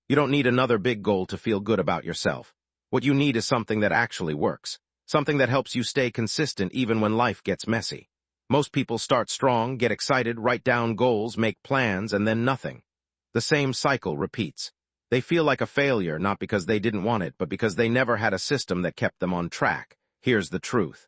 You don't need another big goal to feel good about yourself. What you need is something that actually works, something that helps you stay consistent even when life gets messy. Most people start strong, get excited, write down goals, make plans, and then nothing. The same cycle repeats. They feel like a failure, not because they didn't want it, but because they never had a system that kept them on track. Here's the truth.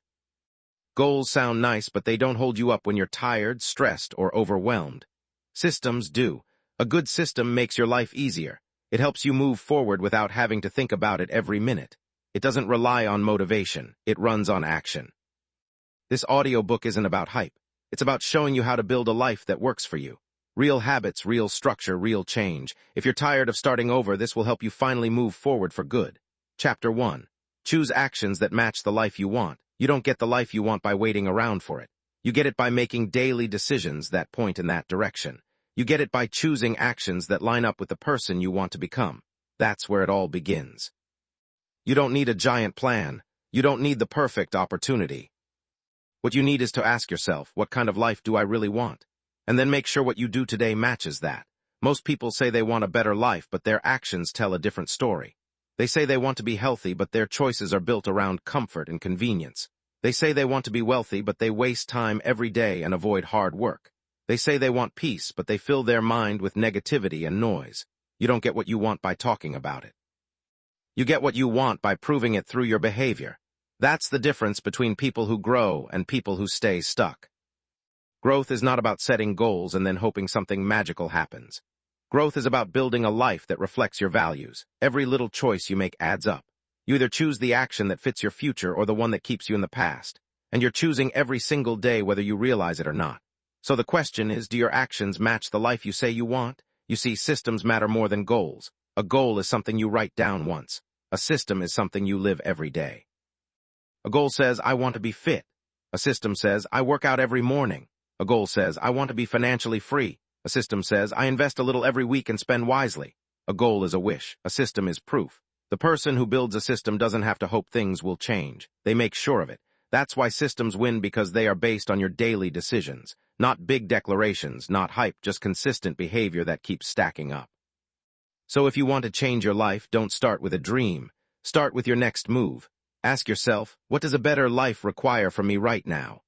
Goals sound nice, but they don't hold you up when you're tired, stressed, or overwhelmed. Systems do. A good system makes your life easier. It helps you move forward without having to think about it every minute. It doesn't rely on motivation. It runs on action. This audiobook isn't about hype. It's about showing you how to build a life that works for you. Real habits, real structure, real change. If you're tired of starting over, this will help you finally move forward for good. Chapter 1. Choose actions that match the life you want. You don't get the life you want by waiting around for it. You get it by making daily decisions that point in that direction. You get it by choosing actions that line up with the person you want to become. That's where it all begins. You don't need a giant plan. You don't need the perfect opportunity. What you need is to ask yourself, what kind of life do I really want? And then make sure what you do today matches that. Most people say they want a better life, but their actions tell a different story. They say they want to be healthy, but their choices are built around comfort and convenience. They say they want to be wealthy, but they waste time every day and avoid hard work. They say they want peace, but they fill their mind with negativity and noise. You don't get what you want by talking about it. You get what you want by proving it through your behavior. That's the difference between people who grow and people who stay stuck. Growth is not about setting goals and then hoping something magical happens. Growth is about building a life that reflects your values. Every little choice you make adds up. You either choose the action that fits your future or the one that keeps you in the past. And you're choosing every single day whether you realize it or not. So the question is, do your actions match the life you say you want? You see, systems matter more than goals. A goal is something you write down once. A system is something you live every day. A goal says, I want to be fit. A system says, I work out every morning. A goal says, I want to be financially free. A system says, I invest a little every week and spend wisely. A goal is a wish. A system is proof. The person who builds a system doesn't have to hope things will change. They make sure of it. That's why systems win, because they are based on your daily decisions. Not big declarations, not hype, just consistent behavior that keeps stacking up. So if you want to change your life, don't start with a dream. Start with your next move. Ask yourself, what does a better life require from me right now?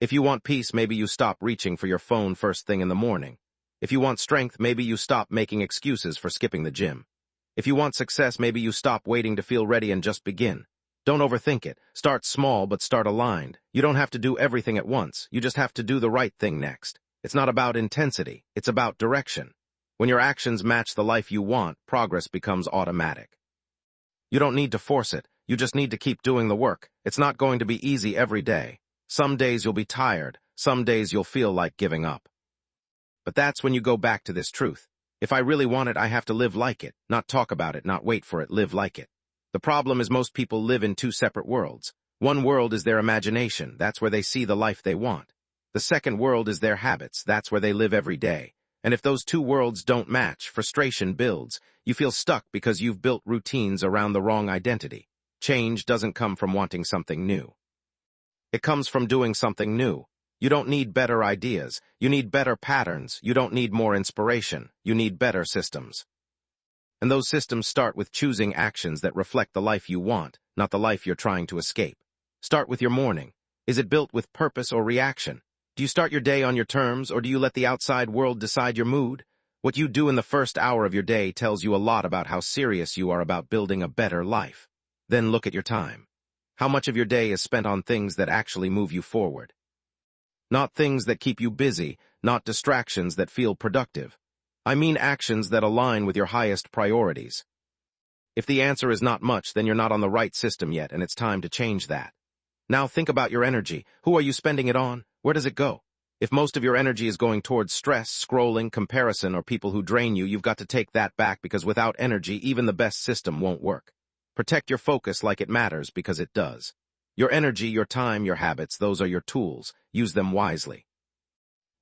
If you want peace, maybe you stop reaching for your phone first thing in the morning. If you want strength, maybe you stop making excuses for skipping the gym. If you want success, maybe you stop waiting to feel ready and just begin. Don't overthink it. Start small, but start aligned. You don't have to do everything at once. You just have to do the right thing next. It's not about intensity. It's about direction. When your actions match the life you want, progress becomes automatic. You don't need to force it. You just need to keep doing the work. It's not going to be easy every day. Some days you'll be tired. Some days you'll feel like giving up. But that's when you go back to this truth. If I really want it, I have to live like it. Not talk about it, not wait for it, live like it. The problem is most people live in two separate worlds. One world is their imagination. That's where they see the life they want. The second world is their habits. That's where they live every day. And if those two worlds don't match, frustration builds. You feel stuck because you've built routines around the wrong identity. Change doesn't come from wanting something new. It comes from doing something new. You don't need better ideas. You need better patterns. You don't need more inspiration. You need better systems. And those systems start with choosing actions that reflect the life you want, not the life you're trying to escape. Start with your morning. Is it built with purpose or reaction? Do you start your day on your terms, or do you let the outside world decide your mood? What you do in the first hour of your day tells you a lot about how serious you are about building a better life. Then look at your time. How much of your day is spent on things that actually move you forward? Not things that keep you busy, not distractions that feel productive. I mean actions that align with your highest priorities. If the answer is not much, then you're not on the right system yet, and it's time to change that. Now think about your energy. Who are you spending it on? Where does it go? If most of your energy is going towards stress, scrolling, comparison, or people who drain you, you've got to take that back, because without energy, even the best system won't work. Protect your focus like it matters, because it does. Your energy, your time, your habits, those are your tools. Use them wisely.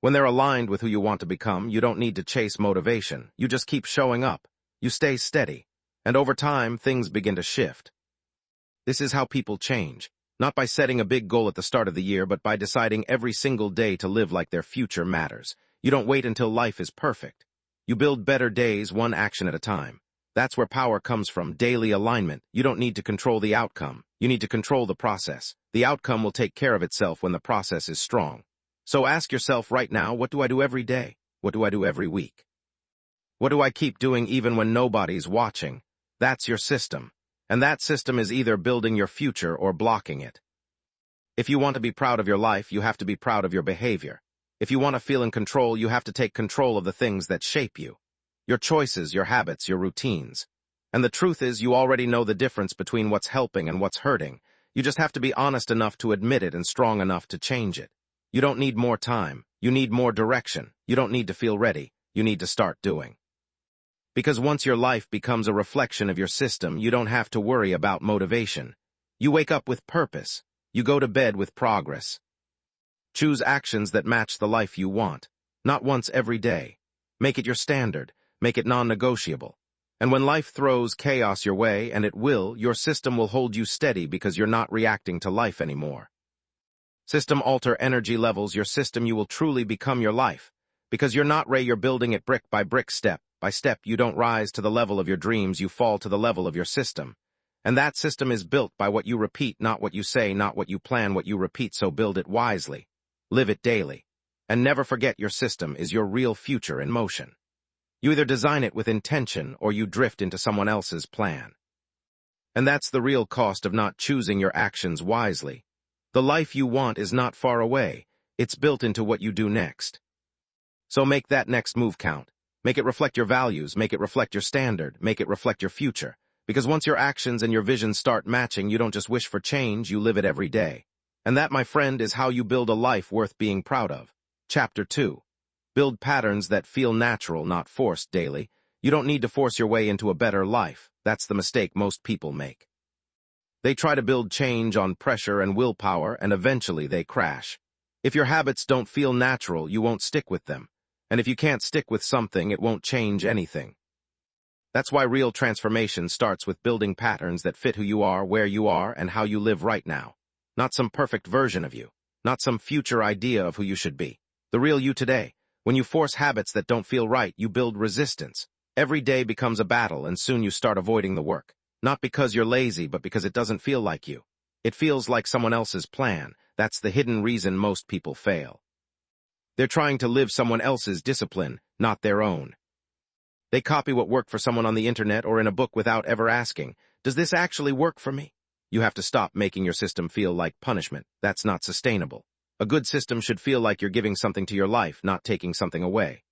When they're aligned with who you want to become, you don't need to chase motivation. You just keep showing up. You stay steady. And over time, things begin to shift. This is how people change. Not by setting a big goal at the start of the year, but by deciding every single day to live like their future matters. You don't wait until life is perfect. You build better days one action at a time. That's where power comes from, daily alignment. You don't need to control the outcome. You need to control the process. The outcome will take care of itself when the process is strong. So ask yourself right now, what do I do every day? What do I do every week? What do I keep doing even when nobody's watching? That's your system. And that system is either building your future or blocking it. If you want to be proud of your life, you have to be proud of your behavior. If you want to feel in control, you have to take control of the things that shape you. Your choices, your habits, your routines. And the truth is, you already know the difference between what's helping and what's hurting. You just have to be honest enough to admit it and strong enough to change it. You don't need more time. You need more direction. You don't need to feel ready. You need to start doing. Because once your life becomes a reflection of your system, you don't have to worry about motivation. You wake up with purpose. You go to bed with progress. Choose actions that match the life you want. Not once every day. Make it your standard. Make it non-negotiable. And when life throws chaos your way, and it will, your system will hold you steady because you're not reacting to life anymore. System alter energy levels your system. You will truly become your life. Because you're not Ray, you're building it brick by brick, step by step. You don't rise to the level of your dreams, you fall to the level of your system. And that system is built by what you repeat, not what you say, not what you plan, what you repeat. So build it wisely. Live it daily. And never forget, your system is your real future in motion. You either design it with intention or you drift into someone else's plan. And that's the real cost of not choosing your actions wisely. The life you want is not far away. It's built into what you do next. So make that next move count. Make it reflect your values, make it reflect your standard, make it reflect your future. Because once your actions and your vision start matching, you don't just wish for change, you live it every day. And that, my friend, is how you build a life worth being proud of. Chapter 2. Build patterns that feel natural, not forced daily. You don't need to force your way into a better life. That's the mistake most people make. They try to build change on pressure and willpower, and eventually they crash. If your habits don't feel natural, you won't stick with them. And if you can't stick with something, it won't change anything. That's why real transformation starts with building patterns that fit who you are, where you are, and how you live right now. Not some perfect version of you. Not some future idea of who you should be. The real you today. When you force habits that don't feel right, you build resistance. Every day becomes a battle, and soon you start avoiding the work. Not because you're lazy, but because it doesn't feel like you. It feels like someone else's plan. That's the hidden reason most people fail. They're trying to live someone else's discipline, not their own. They copy what worked for someone on the internet or in a book without ever asking, does this actually work for me? You have to stop making your system feel like punishment. That's not sustainable. A good system should feel like you're giving something to your life, not taking something away.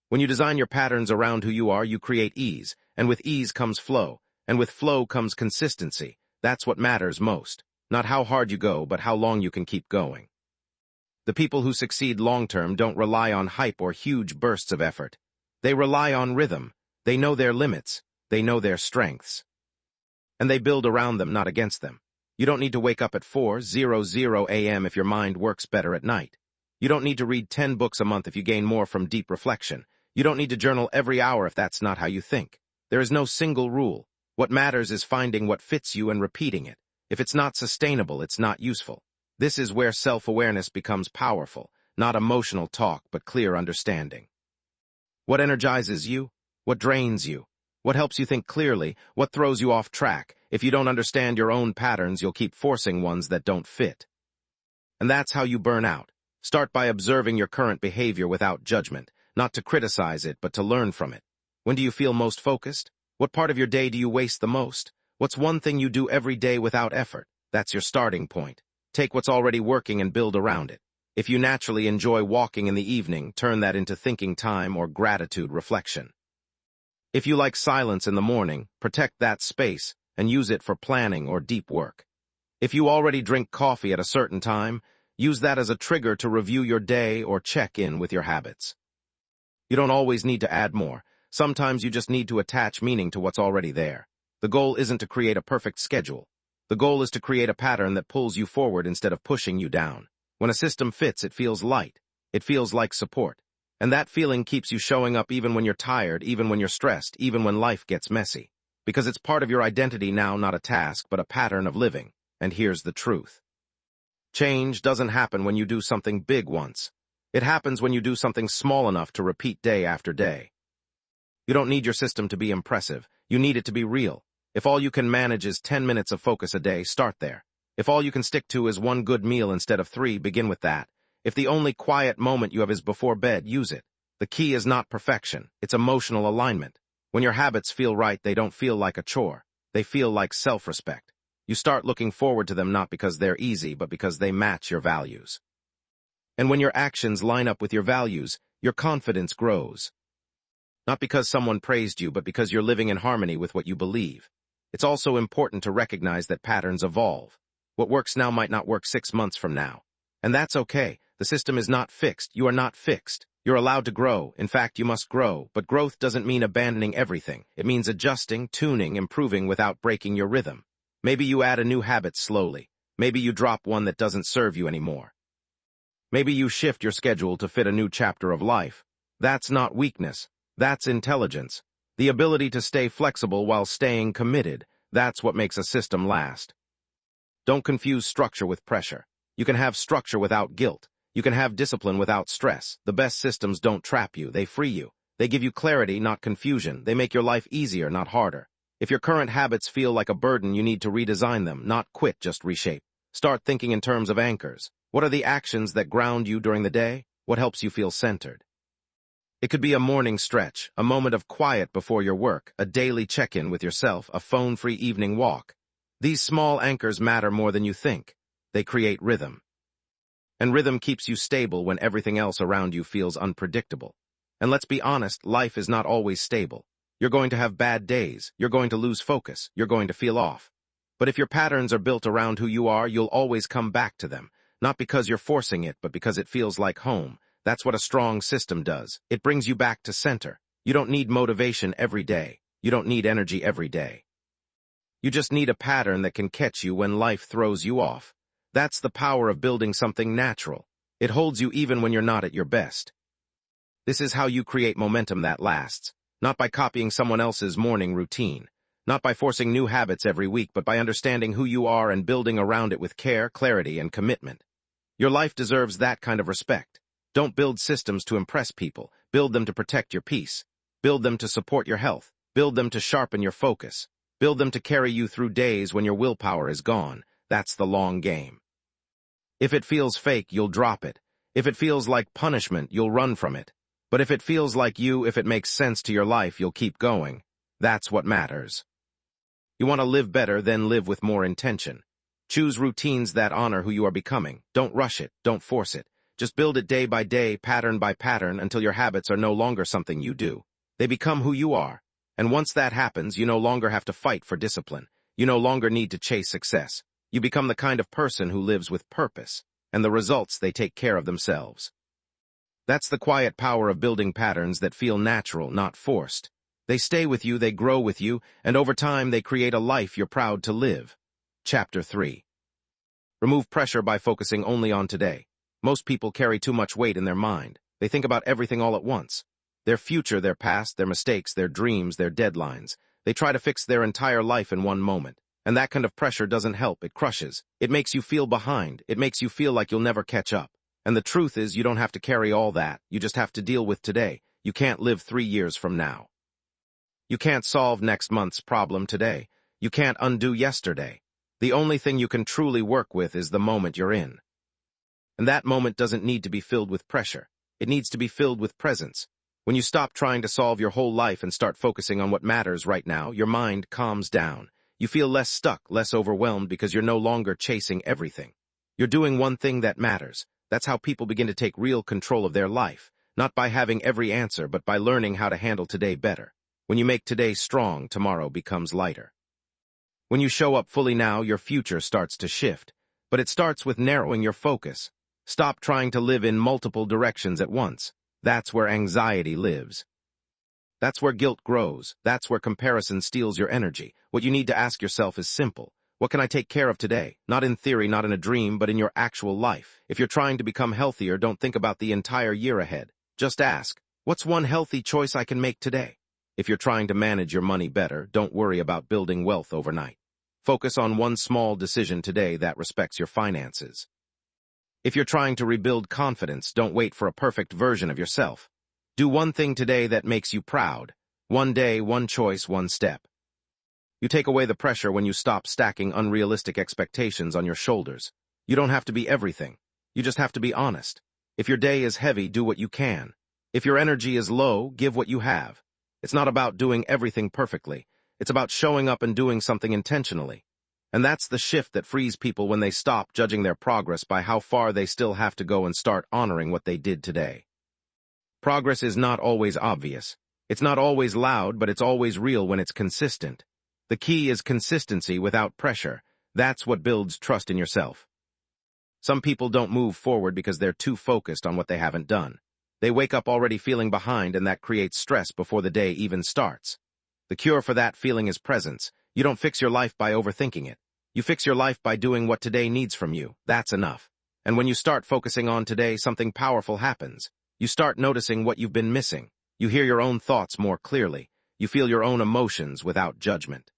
When you design your patterns around who you are, you create ease, and with ease comes flow, and with flow comes consistency. That's what matters most. Not how hard you go, but how long you can keep going. The people who succeed long-term don't rely on hype or huge bursts of effort. They rely on rhythm. They know their limits. They know their strengths. And they build around them, not against them. You don't need to wake up at 4:00 a.m. if your mind works better at night. You don't need to read 10 books a month if you gain more from deep reflection. You don't need to journal every hour if that's not how you think. There is no single rule. What matters is finding what fits you and repeating it. If it's not sustainable, it's not useful. This is where self-awareness becomes powerful, not emotional talk, but clear understanding. What energizes you? What drains you? What helps you think clearly? What throws you off track? If you don't understand your own patterns, you'll keep forcing ones that don't fit. And that's how you burn out. Start by observing your current behavior without judgment, not to criticize it, but to learn from it. When do you feel most focused? What part of your day do you waste the most? What's one thing you do every day without effort? That's your starting point. Take what's already working and build around it. If you naturally enjoy walking in the evening, turn that into thinking time or gratitude reflection. If you like silence in the morning, protect that space and use it for planning or deep work. If you already drink coffee at a certain time, use that as a trigger to review your day or check in with your habits. You don't always need to add more. Sometimes you just need to attach meaning to what's already there. The goal isn't to create a perfect schedule. The goal is to create a pattern that pulls you forward instead of pushing you down. When a system fits, it feels light. It feels like support. And that feeling keeps you showing up even when you're tired, even when you're stressed, even when life gets messy. Because it's part of your identity now, not a task, but a pattern of living. And here's the truth. Change doesn't happen when you do something big once. It happens when you do something small enough to repeat day after day. You don't need your system to be impressive. You need it to be real. If all you can manage is 10 minutes of focus a day, start there. If all you can stick to is one good meal instead of 3, begin with that. If the only quiet moment you have is before bed, use it. The key is not perfection, it's emotional alignment. When your habits feel right, they don't feel like a chore. They feel like self-respect. You start looking forward to them not because they're easy, but because they match your values. And when your actions line up with your values, your confidence grows. Not because someone praised you, but because you're living in harmony with what you believe. It's also important to recognize that patterns evolve. What works now might not work 6 months from now. And that's okay. The system is not fixed. You are not fixed. You're allowed to grow. In fact, you must grow. But growth doesn't mean abandoning everything. It means adjusting, tuning, improving without breaking your rhythm. Maybe you add a new habit slowly. Maybe you drop one that doesn't serve you anymore. Maybe you shift your schedule to fit a new chapter of life. That's not weakness. That's intelligence. The ability to stay flexible while staying committed. That's what makes a system last. Don't confuse structure with pressure. You can have structure without guilt. You can have discipline without stress. The best systems don't trap you, they free you. They give you clarity, not confusion. They make your life easier, not harder. If your current habits feel like a burden, you need to redesign them, not quit, just reshape. Start thinking in terms of anchors. What are the actions that ground you during the day? What helps you feel centered? It could be a morning stretch, a moment of quiet before your work, a daily check-in with yourself, a phone-free evening walk. These small anchors matter more than you think. They create rhythm. And rhythm keeps you stable when everything else around you feels unpredictable. And let's be honest, life is not always stable. You're going to have bad days, you're going to lose focus, you're going to feel off. But if your patterns are built around who you are, you'll always come back to them. Not because you're forcing it, but because it feels like home. That's what a strong system does. It brings you back to center. You don't need motivation every day. You don't need energy every day. You just need a pattern that can catch you when life throws you off. That's the power of building something natural. It holds you even when you're not at your best. This is how you create momentum that lasts. Not by copying someone else's morning routine. Not by forcing new habits every week, but by understanding who you are and building around it with care, clarity, and commitment. Your life deserves that kind of respect. Don't build systems to impress people. Build them to protect your peace. Build them to support your health. Build them to sharpen your focus. Build them to carry you through days when your willpower is gone. That's the long game. If it feels fake, you'll drop it. If it feels like punishment, you'll run from it. But if it feels like you, if it makes sense to your life, you'll keep going. That's what matters. You want to live better, then live with more intention. Choose routines that honor who you are becoming. Don't rush it. Don't force it. Just build it day by day, pattern by pattern, until your habits are no longer something you do. They become who you are. And once that happens, you no longer have to fight for discipline. You no longer need to chase success. You become the kind of person who lives with purpose, and the results, they take care of themselves. That's the quiet power of building patterns that feel natural, not forced. They stay with you, they grow with you, and over time they create a life you're proud to live. Chapter 3. Remove pressure by focusing only on today. Most people carry too much weight in their mind. They think about everything all at once. Their future, their past, their mistakes, their dreams, their deadlines. They try to fix their entire life in one moment. And that kind of pressure doesn't help, it crushes. It makes you feel behind. It makes you feel like you'll never catch up. And the truth is, you don't have to carry all that. You just have to deal with today. You can't live 3 years from now. You can't solve next month's problem today. You can't undo yesterday. The only thing you can truly work with is the moment you're in. And that moment doesn't need to be filled with pressure. It needs to be filled with presence. When you stop trying to solve your whole life and start focusing on what matters right now, your mind calms down. You feel less stuck, less overwhelmed because you're no longer chasing everything. You're doing one thing that matters. That's how people begin to take real control of their life, not by having every answer, but by learning how to handle today better. When you make today strong, tomorrow becomes lighter. When you show up fully now, your future starts to shift. But it starts with narrowing your focus. Stop trying to live in multiple directions at once. That's where anxiety lives. That's where guilt grows. That's where comparison steals your energy. What you need to ask yourself is simple. What can I take care of today? Not in theory, not in a dream, but in your actual life. If you're trying to become healthier, don't think about the entire year ahead. Just ask, what's one healthy choice I can make today? If you're trying to manage your money better, don't worry about building wealth overnight. Focus on one small decision today that respects your finances. If you're trying to rebuild confidence, don't wait for a perfect version of yourself. Do one thing today that makes you proud. One day, one choice, one step. You take away the pressure when you stop stacking unrealistic expectations on your shoulders. You don't have to be everything. You just have to be honest. If your day is heavy, do what you can. If your energy is low, give what you have. It's not about doing everything perfectly. It's about showing up and doing something intentionally. And that's the shift that frees people when they stop judging their progress by how far they still have to go and start honoring what they did today. Progress is not always obvious. It's not always loud, but it's always real when it's consistent. The key is consistency without pressure. That's what builds trust in yourself. Some people don't move forward because they're too focused on what they haven't done. They wake up already feeling behind, and that creates stress before the day even starts. The cure for that feeling is presence. You don't fix your life by overthinking it. You fix your life by doing what today needs from you. That's enough. And when you start focusing on today, something powerful happens. You start noticing what you've been missing. You hear your own thoughts more clearly. You feel your own emotions without judgment.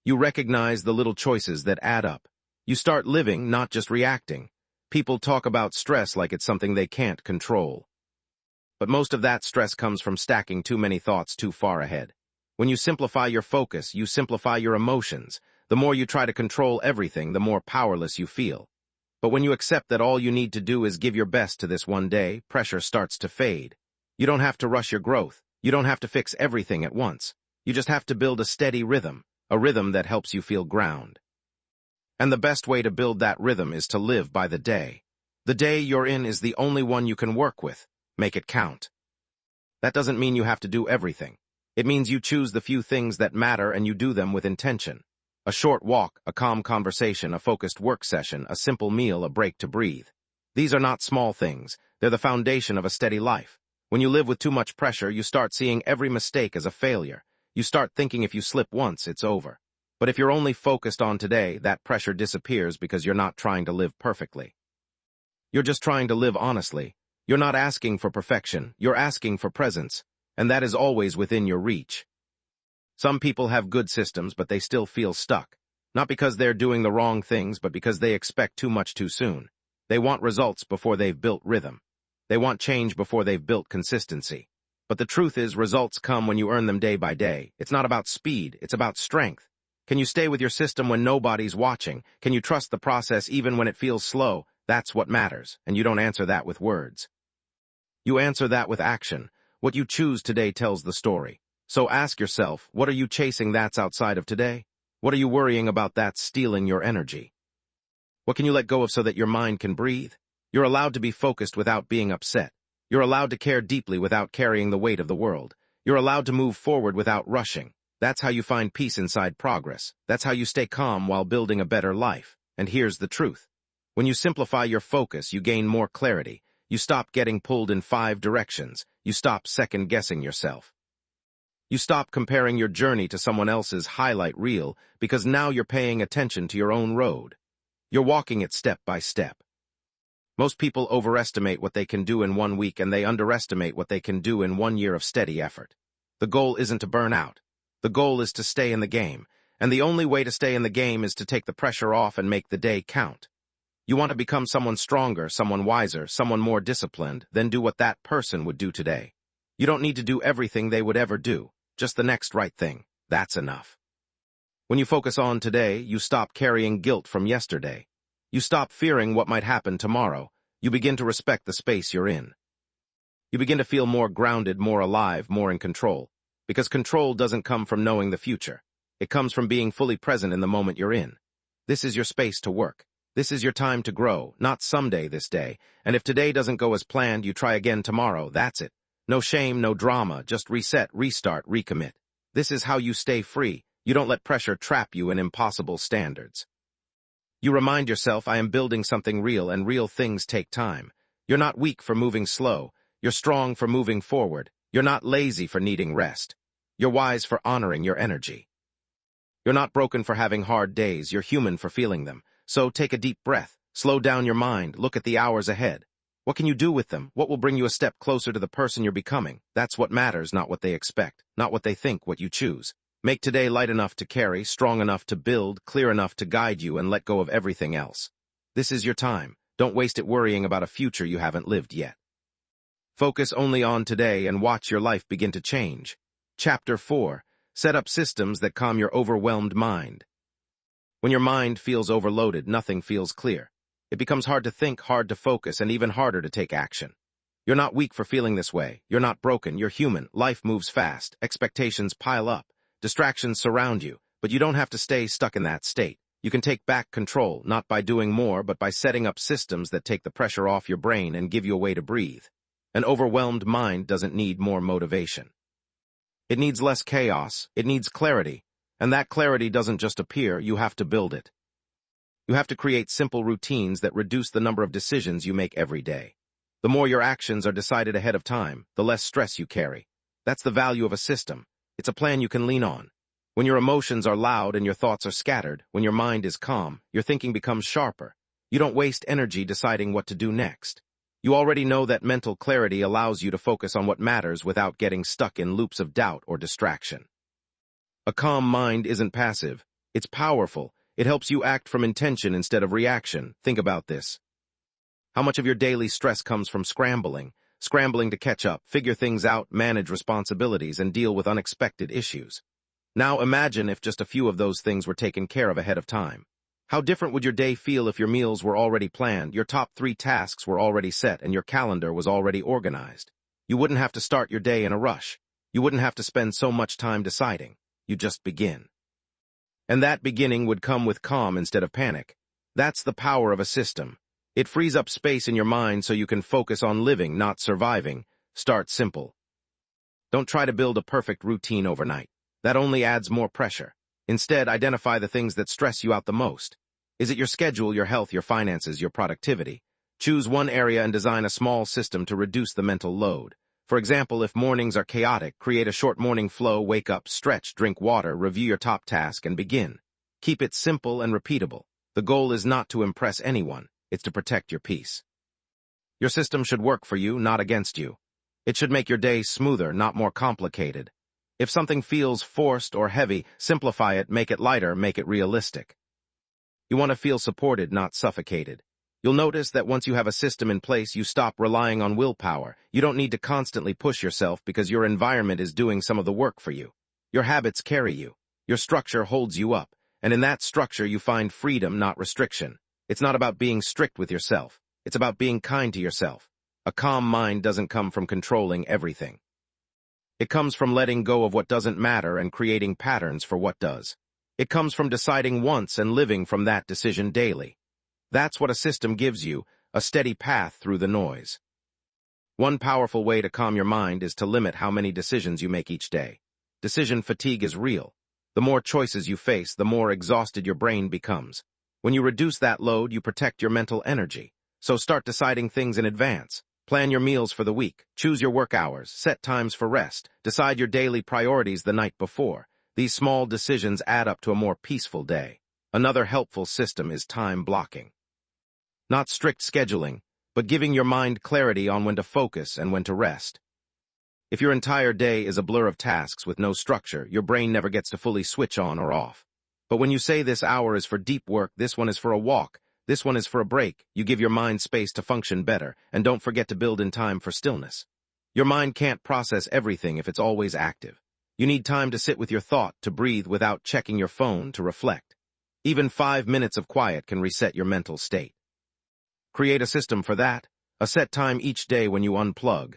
You recognize the little choices that add up. You start living, not just reacting. People talk about stress like it's something they can't control. But most of that stress comes from stacking too many thoughts too far ahead. When you simplify your focus, you simplify your emotions. The more you try to control everything, the more powerless you feel. But when you accept that all you need to do is give your best to this one day, pressure starts to fade. You don't have to rush your growth. You don't have to fix everything at once. You just have to build a steady rhythm, a rhythm that helps you feel ground. And the best way to build that rhythm is to live by the day. The day you're in is the only one you can work with. Make it count. That doesn't mean you have to do everything. It means you choose the few things that matter and you do them with intention. A short walk, a calm conversation, a focused work session, a simple meal, a break to breathe. These are not small things. They're the foundation of a steady life. When you live with too much pressure, you start seeing every mistake as a failure. You start thinking if you slip once, it's over. But if you're only focused on today, that pressure disappears because you're not trying to live perfectly. You're just trying to live honestly. You're not asking for perfection. You're asking for presence. And that is always within your reach. Some people have good systems, but they still feel stuck. Not because they're doing the wrong things, but because they expect too much too soon. They want results before they've built rhythm. They want change before they've built consistency. But the truth is, results come when you earn them day by day. It's not about speed, it's about strength. Can you stay with your system when nobody's watching? Can you trust the process even when it feels slow? That's what matters, and you don't answer that with words. You answer that with action. What you choose today tells the story. So ask yourself, what are you chasing that's outside of today? What are you worrying about that's stealing your energy? What can you let go of so that your mind can breathe? You're allowed to be focused without being upset. You're allowed to care deeply without carrying the weight of the world. You're allowed to move forward without rushing. That's how you find peace inside progress. That's how you stay calm while building a better life. And here's the truth. When you simplify your focus, you gain more clarity. You stop getting pulled in 5 directions. You stop second-guessing yourself. You stop comparing your journey to someone else's highlight reel because now you're paying attention to your own road. You're walking it step by step. Most people overestimate what they can do in 1 week and they underestimate what they can do in 1 year of steady effort. The goal isn't to burn out. The goal is to stay in the game. And the only way to stay in the game is to take the pressure off and make the day count. You want to become someone stronger, someone wiser, someone more disciplined, then do what that person would do today. You don't need to do everything they would ever do, just the next right thing. That's enough. When you focus on today, you stop carrying guilt from yesterday. You stop fearing what might happen tomorrow. You begin to respect the space you're in. You begin to feel more grounded, more alive, more in control. Because control doesn't come from knowing the future. It comes from being fully present in the moment you're in. This is your space to work. This is your time to grow, not someday this day. And if today doesn't go as planned, you try again tomorrow. That's it. No shame, no drama. Just reset, restart, recommit. This is how you stay free. You don't let pressure trap you in impossible standards. You remind yourself, I am building something real, and real things take time. You're not weak for moving slow. You're strong for moving forward. You're not lazy for needing rest. You're wise for honoring your energy. You're not broken for having hard days. You're human for feeling them. So take a deep breath, slow down your mind, look at the hours ahead. What can you do with them? What will bring you a step closer to the person you're becoming? That's what matters, not what they expect, not what they think, what you choose. Make today light enough to carry, strong enough to build, clear enough to guide you, and let go of everything else. This is your time. Don't waste it worrying about a future you haven't lived yet. Focus only on today and watch your life begin to change. Chapter 4. Set up systems that calm your overwhelmed mind. When your mind feels overloaded, nothing feels clear. It becomes hard to think, hard to focus, and even harder to take action. You're not weak for feeling this way. You're not broken. You're human. Life moves fast. Expectations pile up. Distractions surround you. But you don't have to stay stuck in that state. You can take back control, not by doing more, but by setting up systems that take the pressure off your brain and give you a way to breathe. An overwhelmed mind doesn't need more motivation. It needs less chaos. It needs clarity. And that clarity doesn't just appear, you have to build it. You have to create simple routines that reduce the number of decisions you make every day. The more your actions are decided ahead of time, the less stress you carry. That's the value of a system. It's a plan you can lean on. When your emotions are loud and your thoughts are scattered, when your mind is calm, your thinking becomes sharper. You don't waste energy deciding what to do next. You already know that mental clarity allows you to focus on what matters without getting stuck in loops of doubt or distraction. A calm mind isn't passive. It's powerful. It helps you act from intention instead of reaction. Think about this. How much of your daily stress comes from scrambling to catch up, figure things out, manage responsibilities, and deal with unexpected issues? Now imagine if just a few of those things were taken care of ahead of time. How different would your day feel if your meals were already planned, your top 3 tasks were already set, and your calendar was already organized? You wouldn't have to start your day in a rush. You wouldn't have to spend so much time deciding. You just begin. And that beginning would come with calm instead of panic. That's the power of a system. It frees up space in your mind so you can focus on living, not surviving. Start simple. Don't try to build a perfect routine overnight. That only adds more pressure. Instead, identify the things that stress you out the most. Is it your schedule, your health, your finances, your productivity? Choose one area and design a small system to reduce the mental load. For example, if mornings are chaotic, create a short morning flow, wake up, stretch, drink water, review your top task, and begin. Keep it simple and repeatable. The goal is not to impress anyone. It's to protect your peace. Your system should work for you, not against you. It should make your day smoother, not more complicated. If something feels forced or heavy, simplify it, make it lighter, make it realistic. You want to feel supported, not suffocated. You'll notice that once you have a system in place, you stop relying on willpower. You don't need to constantly push yourself because your environment is doing some of the work for you. Your habits carry you. Your structure holds you up. And in that structure, you find freedom, not restriction. It's not about being strict with yourself. It's about being kind to yourself. A calm mind doesn't come from controlling everything. It comes from letting go of what doesn't matter and creating patterns for what does. It comes from deciding once and living from that decision daily. That's what a system gives you, a steady path through the noise. One powerful way to calm your mind is to limit how many decisions you make each day. Decision fatigue is real. The more choices you face, the more exhausted your brain becomes. When you reduce that load, you protect your mental energy. So start deciding things in advance. Plan your meals for the week. Choose your work hours. Set times for rest. Decide your daily priorities the night before. These small decisions add up to a more peaceful day. Another helpful system is time blocking. Not strict scheduling, but giving your mind clarity on when to focus and when to rest. If your entire day is a blur of tasks with no structure, your brain never gets to fully switch on or off. But when you say this hour is for deep work, this one is for a walk, this one is for a break, you give your mind space to function better, and don't forget to build in time for stillness. Your mind can't process everything if it's always active. You need time to sit with your thought, to breathe without checking your phone, to reflect. Even 5 minutes of quiet can reset your mental state. Create a system for that, a set time each day when you unplug.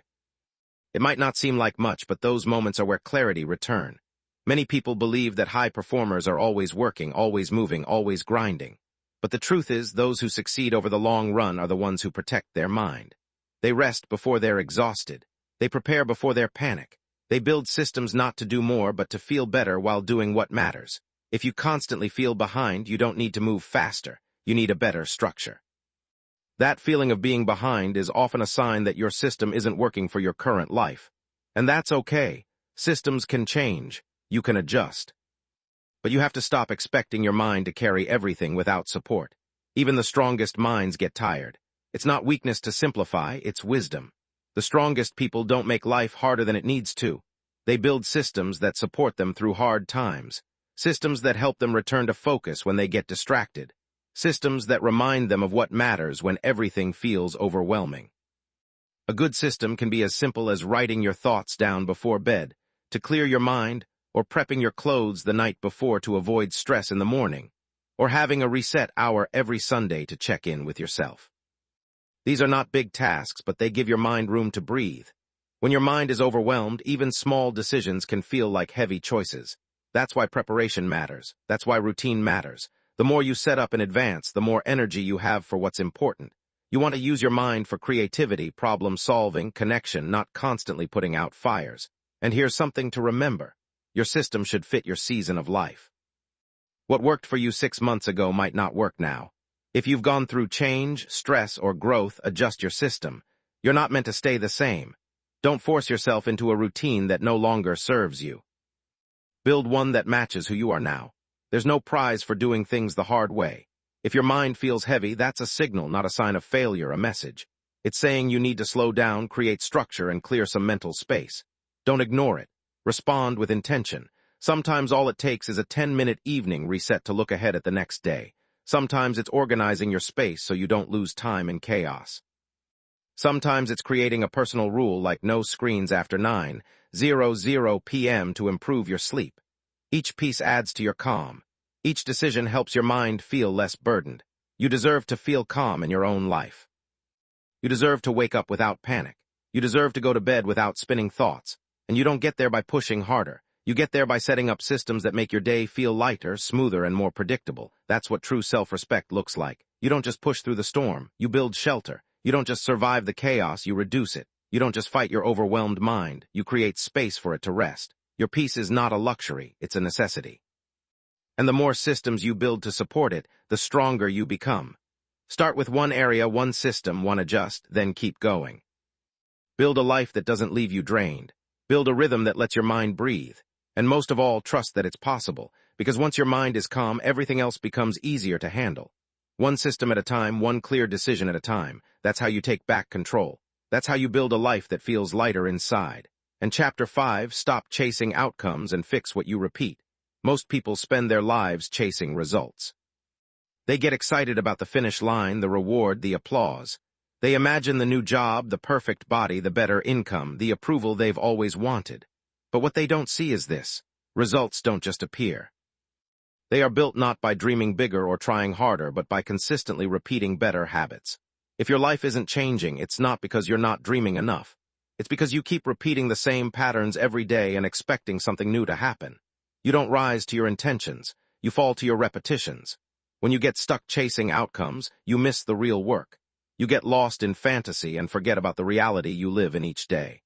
It might not seem like much, but those moments are where clarity returns. Many people believe that high performers are always working, always moving, always grinding. But the truth is, those who succeed over the long run are the ones who protect their mind. They rest before they're exhausted. They prepare before they panic. They build systems not to do more, but to feel better while doing what matters. If you constantly feel behind, you don't need to move faster. You need a better structure. That feeling of being behind is often a sign that your system isn't working for your current life. And that's okay. Systems can change. You can adjust. But you have to stop expecting your mind to carry everything without support. Even the strongest minds get tired. It's not weakness to simplify, it's wisdom. The strongest people don't make life harder than it needs to. They build systems that support them through hard times. Systems that help them return to focus when they get distracted. Systems that remind them of what matters when everything feels overwhelming. A good system can be as simple as writing your thoughts down before bed. to clear your mind, or prepping your clothes the night before to avoid stress in the morning, or having a reset hour every Sunday to check in with yourself. These are not big tasks, but they give your mind room to breathe. When your mind is overwhelmed, even small decisions can feel like heavy choices. That's why preparation matters. That's why routine matters. The more you set up in advance, the more energy you have for what's important. You want to use your mind for creativity, problem-solving, connection, not constantly putting out fires. And here's something to remember. Your system should fit your season of life. What worked for you 6 months ago might not work now. If you've gone through change, stress, or growth, adjust your system. You're not meant to stay the same. Don't force yourself into a routine that no longer serves you. Build one that matches who you are now. There's no prize for doing things the hard way. If your mind feels heavy, that's a signal, not a sign of failure, a message. It's saying you need to slow down, create structure, and clear some mental space. Don't ignore it. Respond with intention. Sometimes all it takes is a 10-minute evening reset to look ahead at the next day. Sometimes it's organizing your space so you don't lose time in chaos. Sometimes it's creating a personal rule like no screens after 9:00 p.m. to improve your sleep. Each piece adds to your calm. Each decision helps your mind feel less burdened. You deserve to feel calm in your own life. You deserve to wake up without panic. You deserve to go to bed without spinning thoughts. And you don't get there by pushing harder. You get there by setting up systems that make your day feel lighter, smoother, and more predictable. That's what true self-respect looks like. You don't just push through the storm. You build shelter. You don't just survive the chaos, you reduce it. You don't just fight your overwhelmed mind. You create space for it to rest. Your peace is not a luxury, it's a necessity. And the more systems you build to support it, the stronger you become. Start with one area, one system, one adjust, then keep going. Build a life that doesn't leave you drained. Build a rhythm that lets your mind breathe. And most of all, trust that it's possible, because once your mind is calm, everything else becomes easier to handle. One system at a time, one clear decision at a time. That's how you take back control. That's how you build a life that feels lighter inside. And Chapter 5, stop chasing outcomes and fix what you repeat. Most people spend their lives chasing results. They get excited about the finish line, the reward, the applause. They imagine the new job, the perfect body, the better income, the approval they've always wanted. But what they don't see is this. Results don't just appear. They are built not by dreaming bigger or trying harder, but by consistently repeating better habits. If your life isn't changing, it's not because you're not dreaming enough. It's because you keep repeating the same patterns every day and expecting something new to happen. You don't rise to your intentions. You fall to your repetitions. When you get stuck chasing outcomes, you miss the real work. You get lost in fantasy and forget about the reality you live in each day.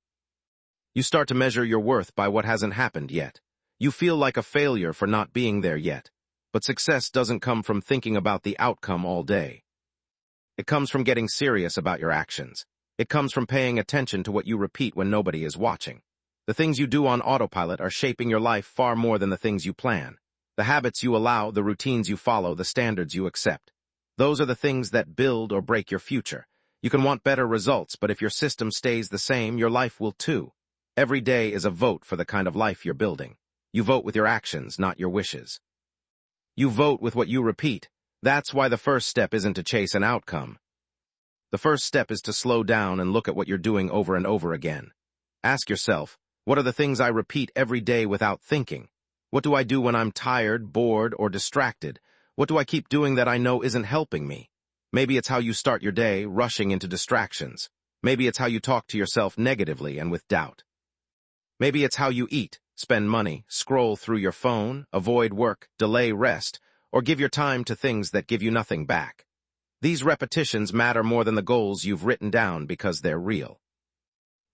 You start to measure your worth by what hasn't happened yet. You feel like a failure for not being there yet. But success doesn't come from thinking about the outcome all day. It comes from getting serious about your actions. It comes from paying attention to what you repeat when nobody is watching. The things you do on autopilot are shaping your life far more than the things you plan. The habits you allow, the routines you follow, the standards you accept. Those are the things that build or break your future. You can want better results, but if your system stays the same, your life will too. Every day is a vote for the kind of life you're building. You vote with your actions, not your wishes. You vote with what you repeat. That's why the first step isn't to chase an outcome. The first step is to slow down and look at what you're doing over and over again. Ask yourself, what are the things I repeat every day without thinking? What do I do when I'm tired, bored, or distracted? What do I keep doing that I know isn't helping me? Maybe it's how you start your day, rushing into distractions. Maybe it's how you talk to yourself negatively and with doubt. Maybe it's how you eat, spend money, scroll through your phone, avoid work, delay rest, or give your time to things that give you nothing back. These repetitions matter more than the goals you've written down because they're real.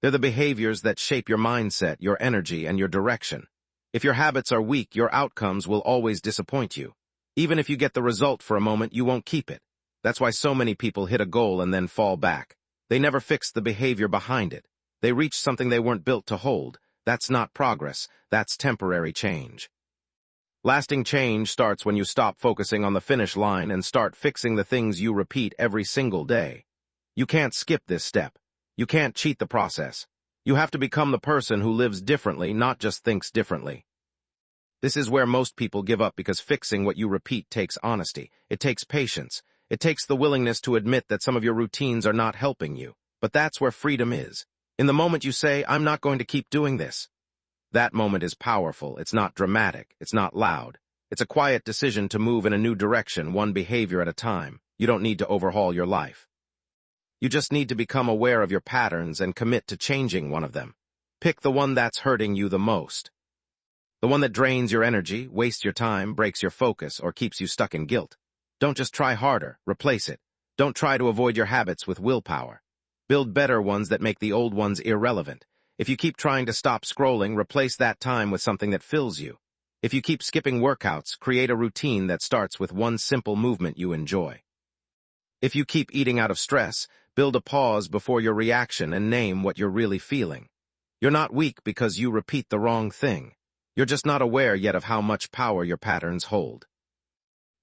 They're the behaviors that shape your mindset, your energy, and your direction. If your habits are weak, your outcomes will always disappoint you. Even if you get the result for a moment, you won't keep it. That's why so many people hit a goal and then fall back. They never fix the behavior behind it. They reach something they weren't built to hold. That's not progress. That's temporary change. Lasting change starts when you stop focusing on the finish line and start fixing the things you repeat every single day. You can't skip this step. You can't cheat the process. You have to become the person who lives differently, not just thinks differently. This is where most people give up because fixing what you repeat takes honesty. It takes patience. It takes the willingness to admit that some of your routines are not helping you. But that's where freedom is. In the moment you say, I'm not going to keep doing this. That moment is powerful. It's not dramatic. It's not loud. It's a quiet decision to move in a new direction, one behavior at a time. You don't need to overhaul your life. You just need to become aware of your patterns and commit to changing one of them. Pick the one that's hurting you the most. The one that drains your energy, wastes your time, breaks your focus, or keeps you stuck in guilt. Don't just try harder, replace it. Don't try to avoid your habits with willpower. Build better ones that make the old ones irrelevant. If you keep trying to stop scrolling, replace that time with something that fills you. If you keep skipping workouts, create a routine that starts with one simple movement you enjoy. If you keep eating out of stress, build a pause before your reaction and name what you're really feeling. You're not weak because you repeat the wrong thing. You're just not aware yet of how much power your patterns hold.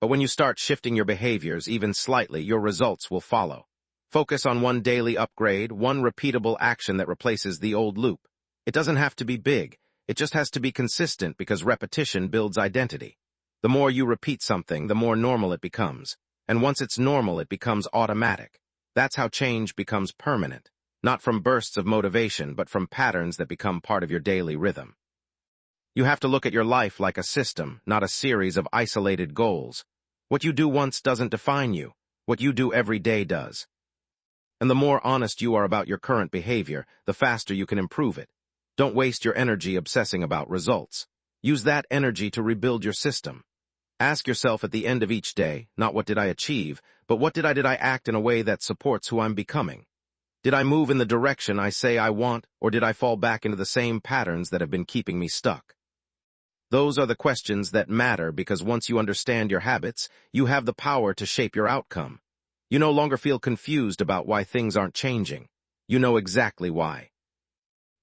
But when you start shifting your behaviors even slightly, your results will follow. Focus on one daily upgrade, one repeatable action that replaces the old loop. It doesn't have to be big. It just has to be consistent because repetition builds identity. The more you repeat something, the more normal it becomes. And once it's normal, it becomes automatic. That's how change becomes permanent. Not from bursts of motivation, but from patterns that become part of your daily rhythm. You have to look at your life like a system, not a series of isolated goals. What you do once doesn't define you. What you do every day does. And the more honest you are about your current behavior, the faster you can improve it. Don't waste your energy obsessing about results. Use that energy to rebuild your system. Ask yourself at the end of each day, not what did I achieve, but what did I act in a way that supports who I'm becoming? Did I move in the direction I say I want, or did I fall back into the same patterns that have been keeping me stuck? Those are the questions that matter because once you understand your habits, you have the power to shape your outcome. You no longer feel confused about why things aren't changing. You know exactly why.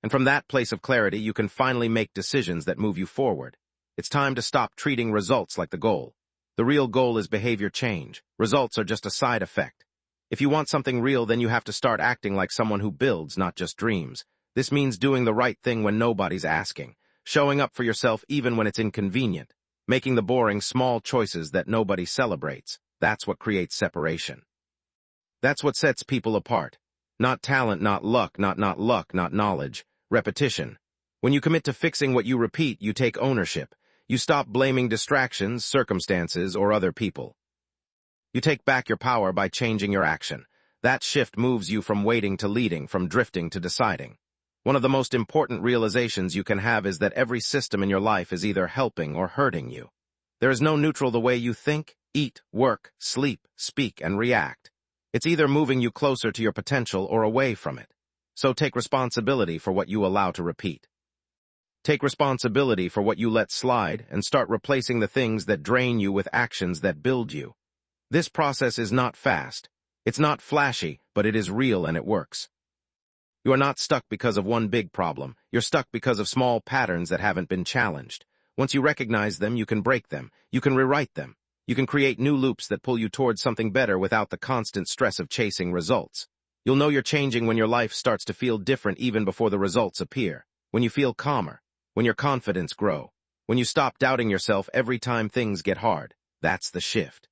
And from that place of clarity, you can finally make decisions that move you forward. It's time to stop treating results like the goal. The real goal is behavior change. Results are just a side effect. If you want something real, then you have to start acting like someone who builds, not just dreams. This means doing the right thing when nobody's asking. Showing up for yourself even when it's inconvenient. Making the boring, small choices that nobody celebrates. That's what creates separation. That's what sets people apart. Not talent, not luck, not knowledge. Repetition. When you commit to fixing what you repeat, you take ownership. You stop blaming distractions, circumstances, or other people. You take back your power by changing your action. That shift moves you from waiting to leading, from drifting to deciding. One of the most important realizations you can have is that every system in your life is either helping or hurting you. There is no neutral the way you think, eat, work, sleep, speak, and react. It's either moving you closer to your potential or away from it. So take responsibility for what you allow to repeat. Take responsibility for what you let slide and start replacing the things that drain you with actions that build you. This process is not fast. It's not flashy, but it is real and it works. You are not stuck because of one big problem. You're stuck because of small patterns that haven't been challenged. Once you recognize them, you can break them. You can rewrite them. You can create new loops that pull you towards something better without the constant stress of chasing results. You'll know you're changing when your life starts to feel different even before the results appear. When you feel calmer. When your confidence grows. When you stop doubting yourself every time things get hard. That's the shift.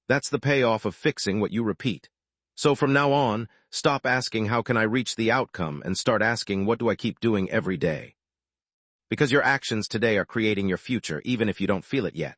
That's the payoff of fixing what you repeat. So from now on, stop asking how can I reach the outcome and start asking what do I keep doing every day. Because your actions today are creating your future even if you don't feel it yet.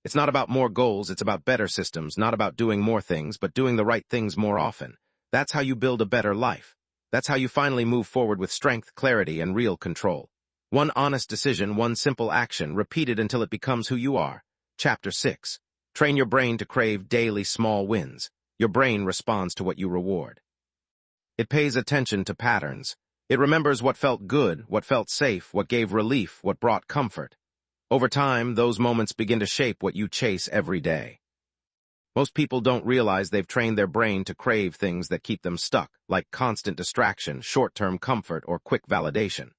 It's not about more goals, it's about better systems, not about doing more things, but doing the right things more often. That's how you build a better life. That's how you finally move forward with strength, clarity, and real control. One honest decision, one simple action, repeated until it becomes who you are. Chapter 6. Train your brain to crave daily small wins. Your brain responds to what you reward. It pays attention to patterns. It remembers what felt good, what felt safe, what gave relief, what brought comfort. Over time, those moments begin to shape what you chase every day. Most people don't realize they've trained their brain to crave things that keep them stuck, like constant distraction, short-term comfort, or quick validation.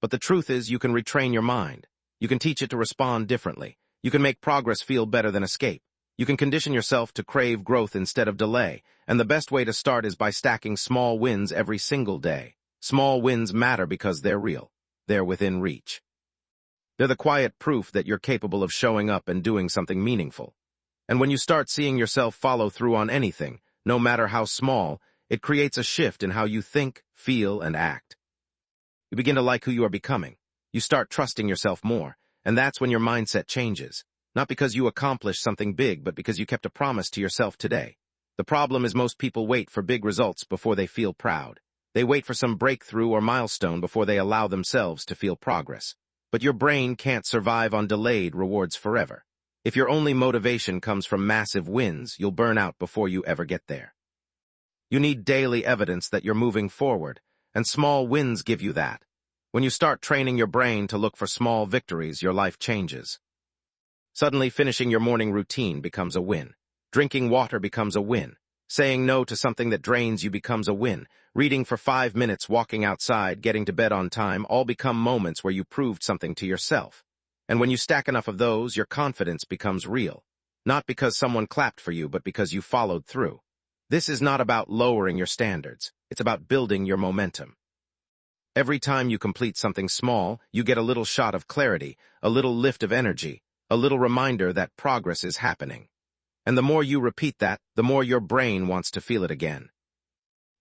But the truth is you can retrain your mind. You can teach it to respond differently. You can make progress feel better than escape. You can condition yourself to crave growth instead of delay, and the best way to start is by stacking small wins every single day. Small wins matter because they're real. They're within reach. They're the quiet proof that you're capable of showing up and doing something meaningful. And when you start seeing yourself follow through on anything, no matter how small, it creates a shift in how you think, feel, and act. You begin to like who you are becoming. You start trusting yourself more, and that's when your mindset changes. Not because you accomplished something big, but because you kept a promise to yourself today. The problem is most people wait for big results before they feel proud. They wait for some breakthrough or milestone before they allow themselves to feel progress. But your brain can't survive on delayed rewards forever. If your only motivation comes from massive wins, you'll burn out before you ever get there. You need daily evidence that you're moving forward, and small wins give you that. When you start training your brain to look for small victories, your life changes. Suddenly, finishing your morning routine becomes a win. Drinking water becomes a win. Saying no to something that drains you becomes a win. Reading for 5 minutes, walking outside, getting to bed on time, all become moments where you proved something to yourself. And when you stack enough of those, your confidence becomes real. Not because someone clapped for you, but because you followed through. This is not about lowering your standards. It's about building your momentum. Every time you complete something small, you get a little shot of clarity, a little lift of energy, a little reminder that progress is happening. And the more you repeat that, the more your brain wants to feel it again.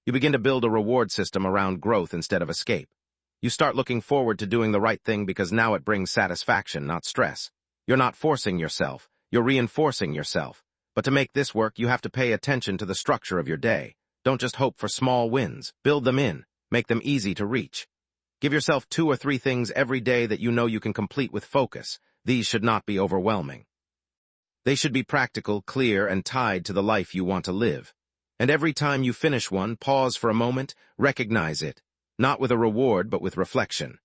You begin to build a reward system around growth instead of escape. You start looking forward to doing the right thing because now it brings satisfaction, not stress. You're not forcing yourself, you're reinforcing yourself. But to make this work, you have to pay attention to the structure of your day. Don't just hope for small wins. Build them in. Make them easy to reach. Give yourself 2 or 3 things every day that you know you can complete with focus. These should not be overwhelming. They should be practical, clear, and tied to the life you want to live. And every time you finish one, pause for a moment, recognize it, not with a reward, but with reflection.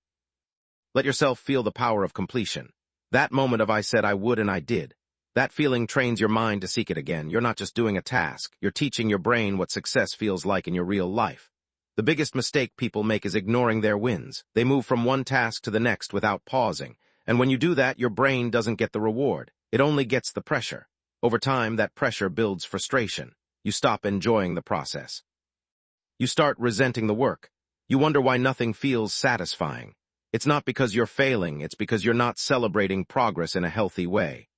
Let yourself feel the power of completion. That moment of I said I would and I did. That feeling trains your mind to seek it again. You're not just doing a task, you're teaching your brain what success feels like in your real life. The biggest mistake people make is ignoring their wins. They move from one task to the next without pausing. And when you do that, your brain doesn't get the reward. It only gets the pressure. Over time, that pressure builds frustration. You stop enjoying the process. You start resenting the work. You wonder why nothing feels satisfying. It's not because you're failing, it's because you're not celebrating progress in a healthy way.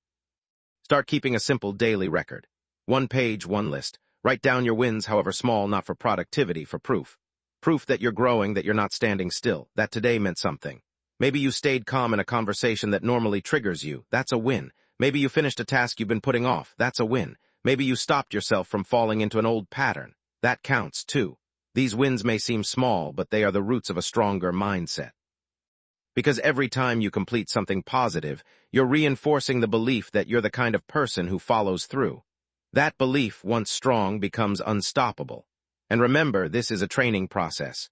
Start keeping a simple daily record. 1 page, 1 list. Write down your wins, however small, not for productivity, for proof. Proof that you're growing, that you're not standing still, that today meant something. Maybe you stayed calm in a conversation that normally triggers you. That's a win. Maybe you finished a task you've been putting off. That's a win. Maybe you stopped yourself from falling into an old pattern. That counts, too. These wins may seem small, but they are the roots of a stronger mindset. Because every time you complete something positive, you're reinforcing the belief that you're the kind of person who follows through. That belief, once strong, becomes unstoppable. And remember, this is a training process.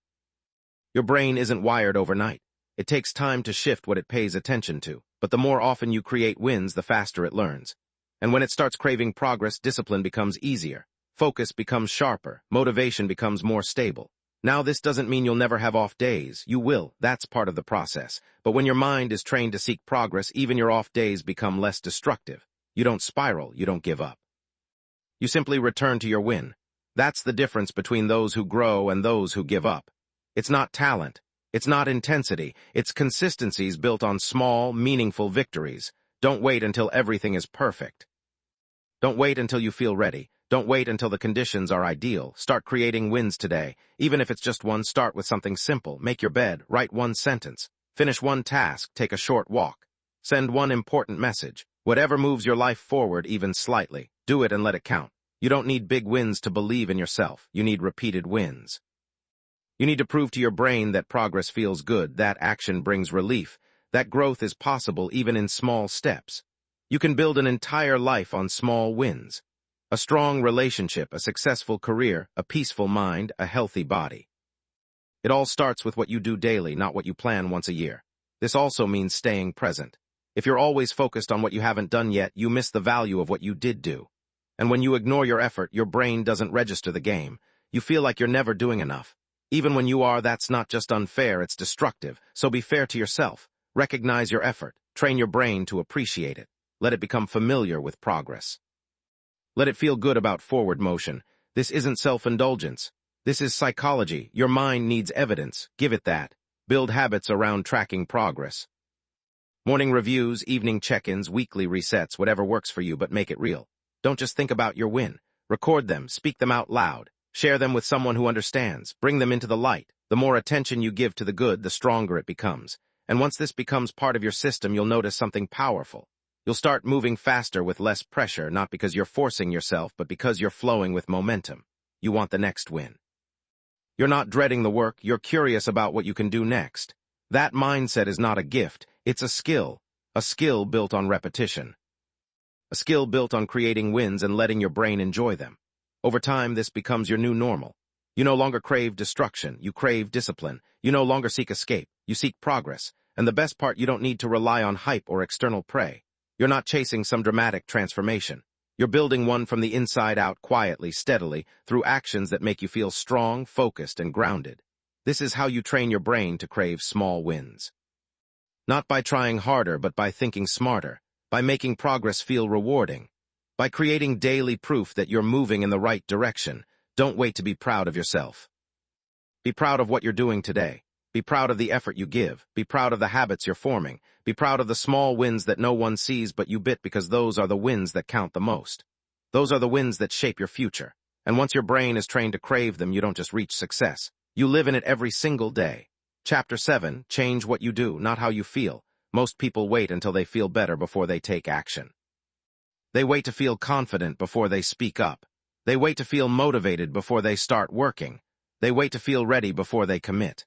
Your brain isn't wired overnight. It takes time to shift what it pays attention to, but the more often you create wins, the faster it learns. And when it starts craving progress, discipline becomes easier. Focus becomes sharper. Motivation becomes more stable. Now, this doesn't mean you'll never have off days. You will. That's part of the process. But when your mind is trained to seek progress, even your off days become less destructive. You don't spiral. You don't give up. You simply return to your win. That's the difference between those who grow and those who give up. It's not talent. It's not intensity. It's consistencies built on small, meaningful victories. Don't wait until everything is perfect. Don't wait until you feel ready. Don't wait until the conditions are ideal. Start creating wins today. Even if it's just one, start with something simple. Make your bed, write 1 sentence, finish 1 task, take a short walk, send 1 important message. Whatever moves your life forward even slightly, do it and let it count. You don't need big wins to believe in yourself. You need repeated wins. You need to prove to your brain that progress feels good, that action brings relief, that growth is possible even in small steps. You can build an entire life on small wins. A strong relationship, a successful career, a peaceful mind, a healthy body. It all starts with what you do daily, not what you plan once a year. This also means staying present. If you're always focused on what you haven't done yet, you miss the value of what you did do. And when you ignore your effort, your brain doesn't register the game. You feel like you're never doing enough. Even when you are, that's not just unfair, it's destructive. So be fair to yourself. Recognize your effort. Train your brain to appreciate it. Let it become familiar with progress. Let it feel good about forward motion. This isn't self-indulgence. This is psychology. Your mind needs evidence. Give it that. Build habits around tracking progress. Morning reviews, evening check-ins, weekly resets, whatever works for you, but make it real. Don't just think about your win. Record them, speak them out loud. Share them with someone who understands. Bring them into the light. The more attention you give to the good, the stronger it becomes. And once this becomes part of your system, you'll notice something powerful. You'll start moving faster with less pressure, not because you're forcing yourself, but because you're flowing with momentum. You want the next win. You're not dreading the work, you're curious about what you can do next. That mindset is not a gift, it's a skill built on repetition. A skill built on creating wins and letting your brain enjoy them. Over time, this becomes your new normal. You no longer crave destruction, you crave discipline. You no longer seek escape, you seek progress. And the best part, you don't need to rely on hype or external prey. You're not chasing some dramatic transformation. You're building one from the inside out, quietly, steadily, through actions that make you feel strong, focused, and grounded. This is how you train your brain to crave small wins. Not by trying harder, but by thinking smarter, by making progress feel rewarding, by creating daily proof that you're moving in the right direction. Don't wait to be proud of yourself. Be proud of what you're doing today. Be proud of the effort you give. Be proud of the habits you're forming. Be proud of the small wins that no one sees but you, because those are the wins that count the most. Those are the wins that shape your future. And once your brain is trained to crave them, you don't just reach success. You live in it every single day. Chapter 7, change what you do, not how you feel. Most people wait until they feel better before they take action. They wait to feel confident before they speak up. They wait to feel motivated before they start working. They wait to feel ready before they commit.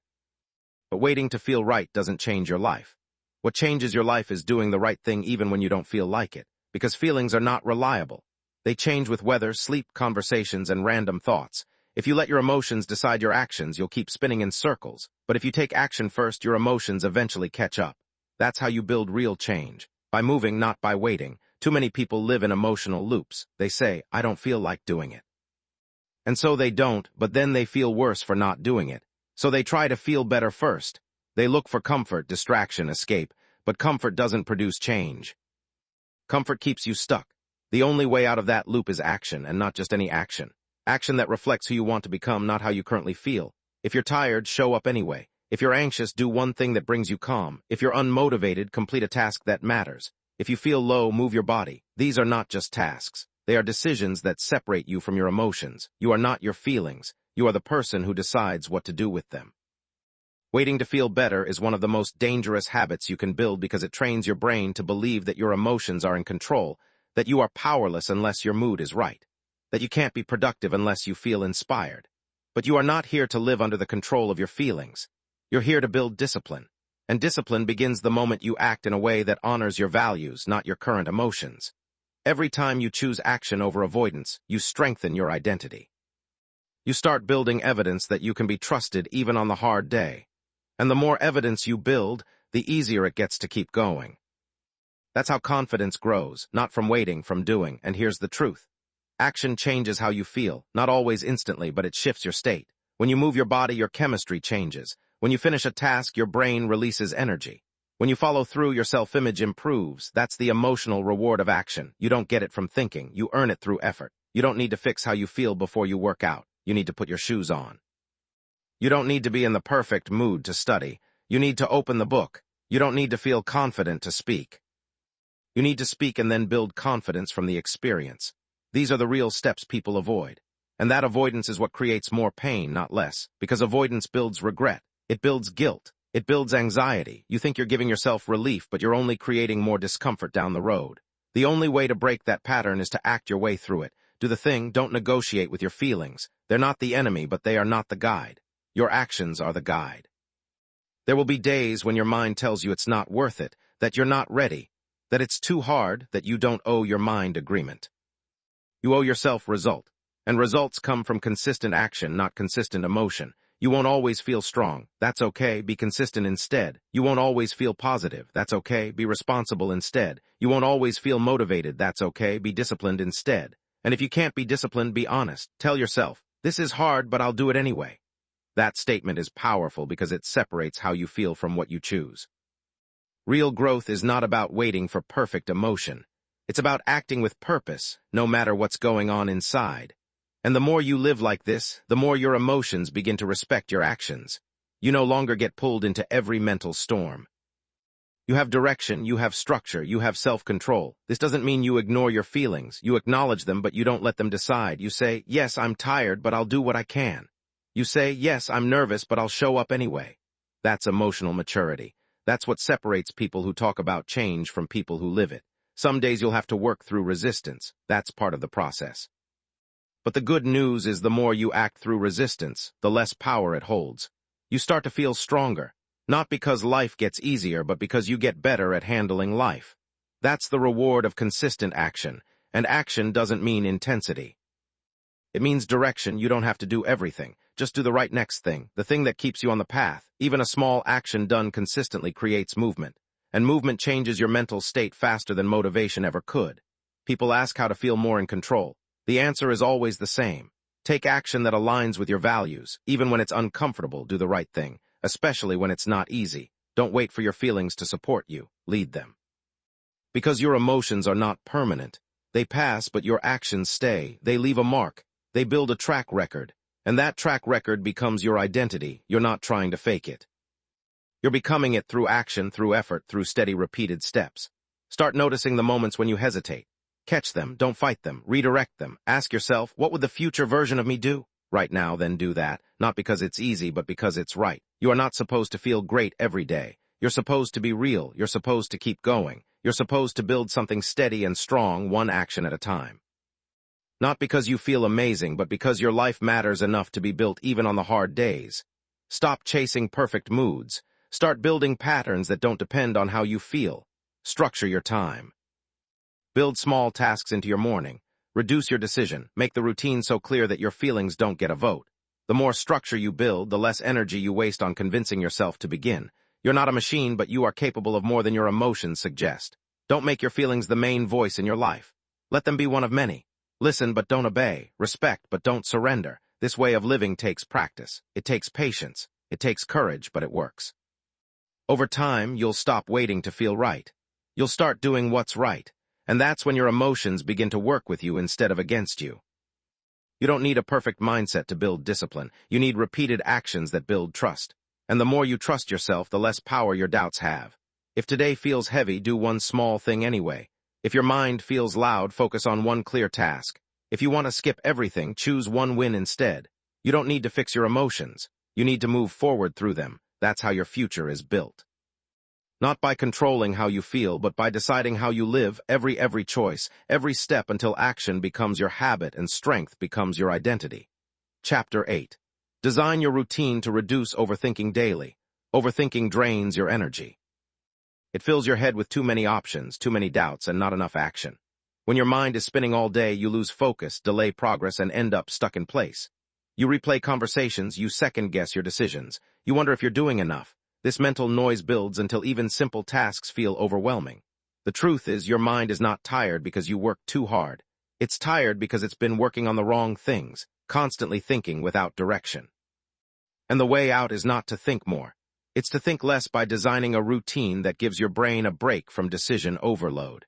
But waiting to feel right doesn't change your life. What changes your life is doing the right thing even when you don't feel like it, because feelings are not reliable. They change with weather, sleep, conversations, and random thoughts. If you let your emotions decide your actions, you'll keep spinning in circles. But if you take action first, your emotions eventually catch up. That's how you build real change. By moving, not by waiting. Too many people live in emotional loops. They say, I don't feel like doing it. And so they don't, but then they feel worse for not doing it. So they try to feel better first. They look for comfort, distraction, escape, but comfort doesn't produce change. Comfort keeps you stuck. The only way out of that loop is action, and not just any action. Action that reflects who you want to become, not how you currently feel. If you're tired, show up anyway. If you're anxious, do one thing that brings you calm. If you're unmotivated, complete a task that matters. If you feel low, move your body. These are not just tasks. They are decisions that separate you from your emotions. You are not your feelings. You are the person who decides what to do with them. Waiting to feel better is one of the most dangerous habits you can build because it trains your brain to believe that your emotions are in control, that you are powerless unless your mood is right, that you can't be productive unless you feel inspired. But you are not here to live under the control of your feelings. You're here to build discipline. And discipline begins the moment you act in a way that honors your values, not your current emotions. Every time you choose action over avoidance, you strengthen your identity. You start building evidence that you can be trusted even on the hard day. And the more evidence you build, the easier it gets to keep going. That's how confidence grows, not from waiting, from doing. And here's the truth. Action changes how you feel, not always instantly, but it shifts your state. When you move your body, your chemistry changes. When you finish a task, your brain releases energy. When you follow through, your self-image improves. That's the emotional reward of action. You don't get it from thinking. You earn it through effort. You don't need to fix how you feel before you work out. You need to put your shoes on. You don't need to be in the perfect mood to study. You need to open the book. You don't need to feel confident to speak. You need to speak and then build confidence from the experience. These are the real steps people avoid. And that avoidance is what creates more pain, not less, because avoidance builds regret. It builds guilt. It builds anxiety. You think you're giving yourself relief, but you're only creating more discomfort down the road. The only way to break that pattern is to act your way through it. Do the thing, don't negotiate with your feelings. They're not the enemy, but they are not the guide. Your actions are the guide. There will be days when your mind tells you it's not worth it, that you're not ready, that it's too hard, that you don't owe your mind agreement. You owe yourself result, and results come from consistent action, not consistent emotion. You won't always feel strong. That's okay. Be consistent instead. You won't always feel positive. That's okay. Be responsible instead. You won't always feel motivated. That's okay. Be disciplined instead. And if you can't be disciplined, be honest. Tell yourself, this is hard, but I'll do it anyway. That statement is powerful because it separates how you feel from what you choose. Real growth is not about waiting for perfect emotion. It's about acting with purpose, no matter what's going on inside. And the more you live like this, the more your emotions begin to respect your actions. You no longer get pulled into every mental storm. You have direction, you have structure, you have self-control. This doesn't mean you ignore your feelings. You acknowledge them, but you don't let them decide. You say, yes, I'm tired, but I'll do what I can. You say, yes, I'm nervous, but I'll show up anyway. That's emotional maturity. That's what separates people who talk about change from people who live it. Some days you'll have to work through resistance. That's part of the process. But the good news is the more you act through resistance, the less power it holds. You start to feel stronger, not because life gets easier, but because you get better at handling life. That's the reward of consistent action, and action doesn't mean intensity. It means direction. You don't have to do everything. Just do the right next thing, the thing that keeps you on the path. Even a small action done consistently creates movement, and movement changes your mental state faster than motivation ever could. People ask how to feel more in control. The answer is always the same. Take action that aligns with your values. Even when it's uncomfortable, do the right thing, especially when it's not easy. Don't wait for your feelings to support you. Lead them. Because your emotions are not permanent. They pass, but your actions stay. They leave a mark. They build a track record. And that track record becomes your identity. You're not trying to fake it. You're becoming it through action, through effort, through steady, repeated steps. Start noticing the moments when you hesitate. Catch them, don't fight them, redirect them. Ask yourself, what would the future version of me do? Right now, then do that, not because it's easy, but because it's right. You are not supposed to feel great every day. You're supposed to be real. You're supposed to keep going. You're supposed to build something steady and strong, one action at a time. Not because you feel amazing, but because your life matters enough to be built even on the hard days. Stop chasing perfect moods. Start building patterns that don't depend on how you feel. Structure your time. Build small tasks into your morning. Reduce your decision. Make the routine so clear that your feelings don't get a vote. The more structure you build, the less energy you waste on convincing yourself to begin. You're not a machine, but you are capable of more than your emotions suggest. Don't make your feelings the main voice in your life. Let them be one of many. Listen, but don't obey. Respect, but don't surrender. This way of living takes practice. It takes patience. It takes courage, but it works. Over time, you'll stop waiting to feel right. You'll start doing what's right. And that's when your emotions begin to work with you instead of against you. You don't need a perfect mindset to build discipline. You need repeated actions that build trust. And the more you trust yourself, the less power your doubts have. If today feels heavy, do one small thing anyway. If your mind feels loud, focus on one clear task. If you want to skip everything, choose one win instead. You don't need to fix your emotions. You need to move forward through them. That's how your future is built. Not by controlling how you feel, but by deciding how you live, every choice, every step until action becomes your habit and strength becomes your identity. Chapter 8. Design your routine to reduce overthinking daily. Overthinking drains your energy. It fills your head with too many options, too many doubts, and not enough action. When your mind is spinning all day, you lose focus, delay progress, and end up stuck in place. You replay conversations, you second-guess your decisions. You wonder if you're doing enough. This mental noise builds until even simple tasks feel overwhelming. The truth is, your mind is not tired because you work too hard. It's tired because it's been working on the wrong things, constantly thinking without direction. And the way out is not to think more. It's to think less by designing a routine that gives your brain a break from decision overload.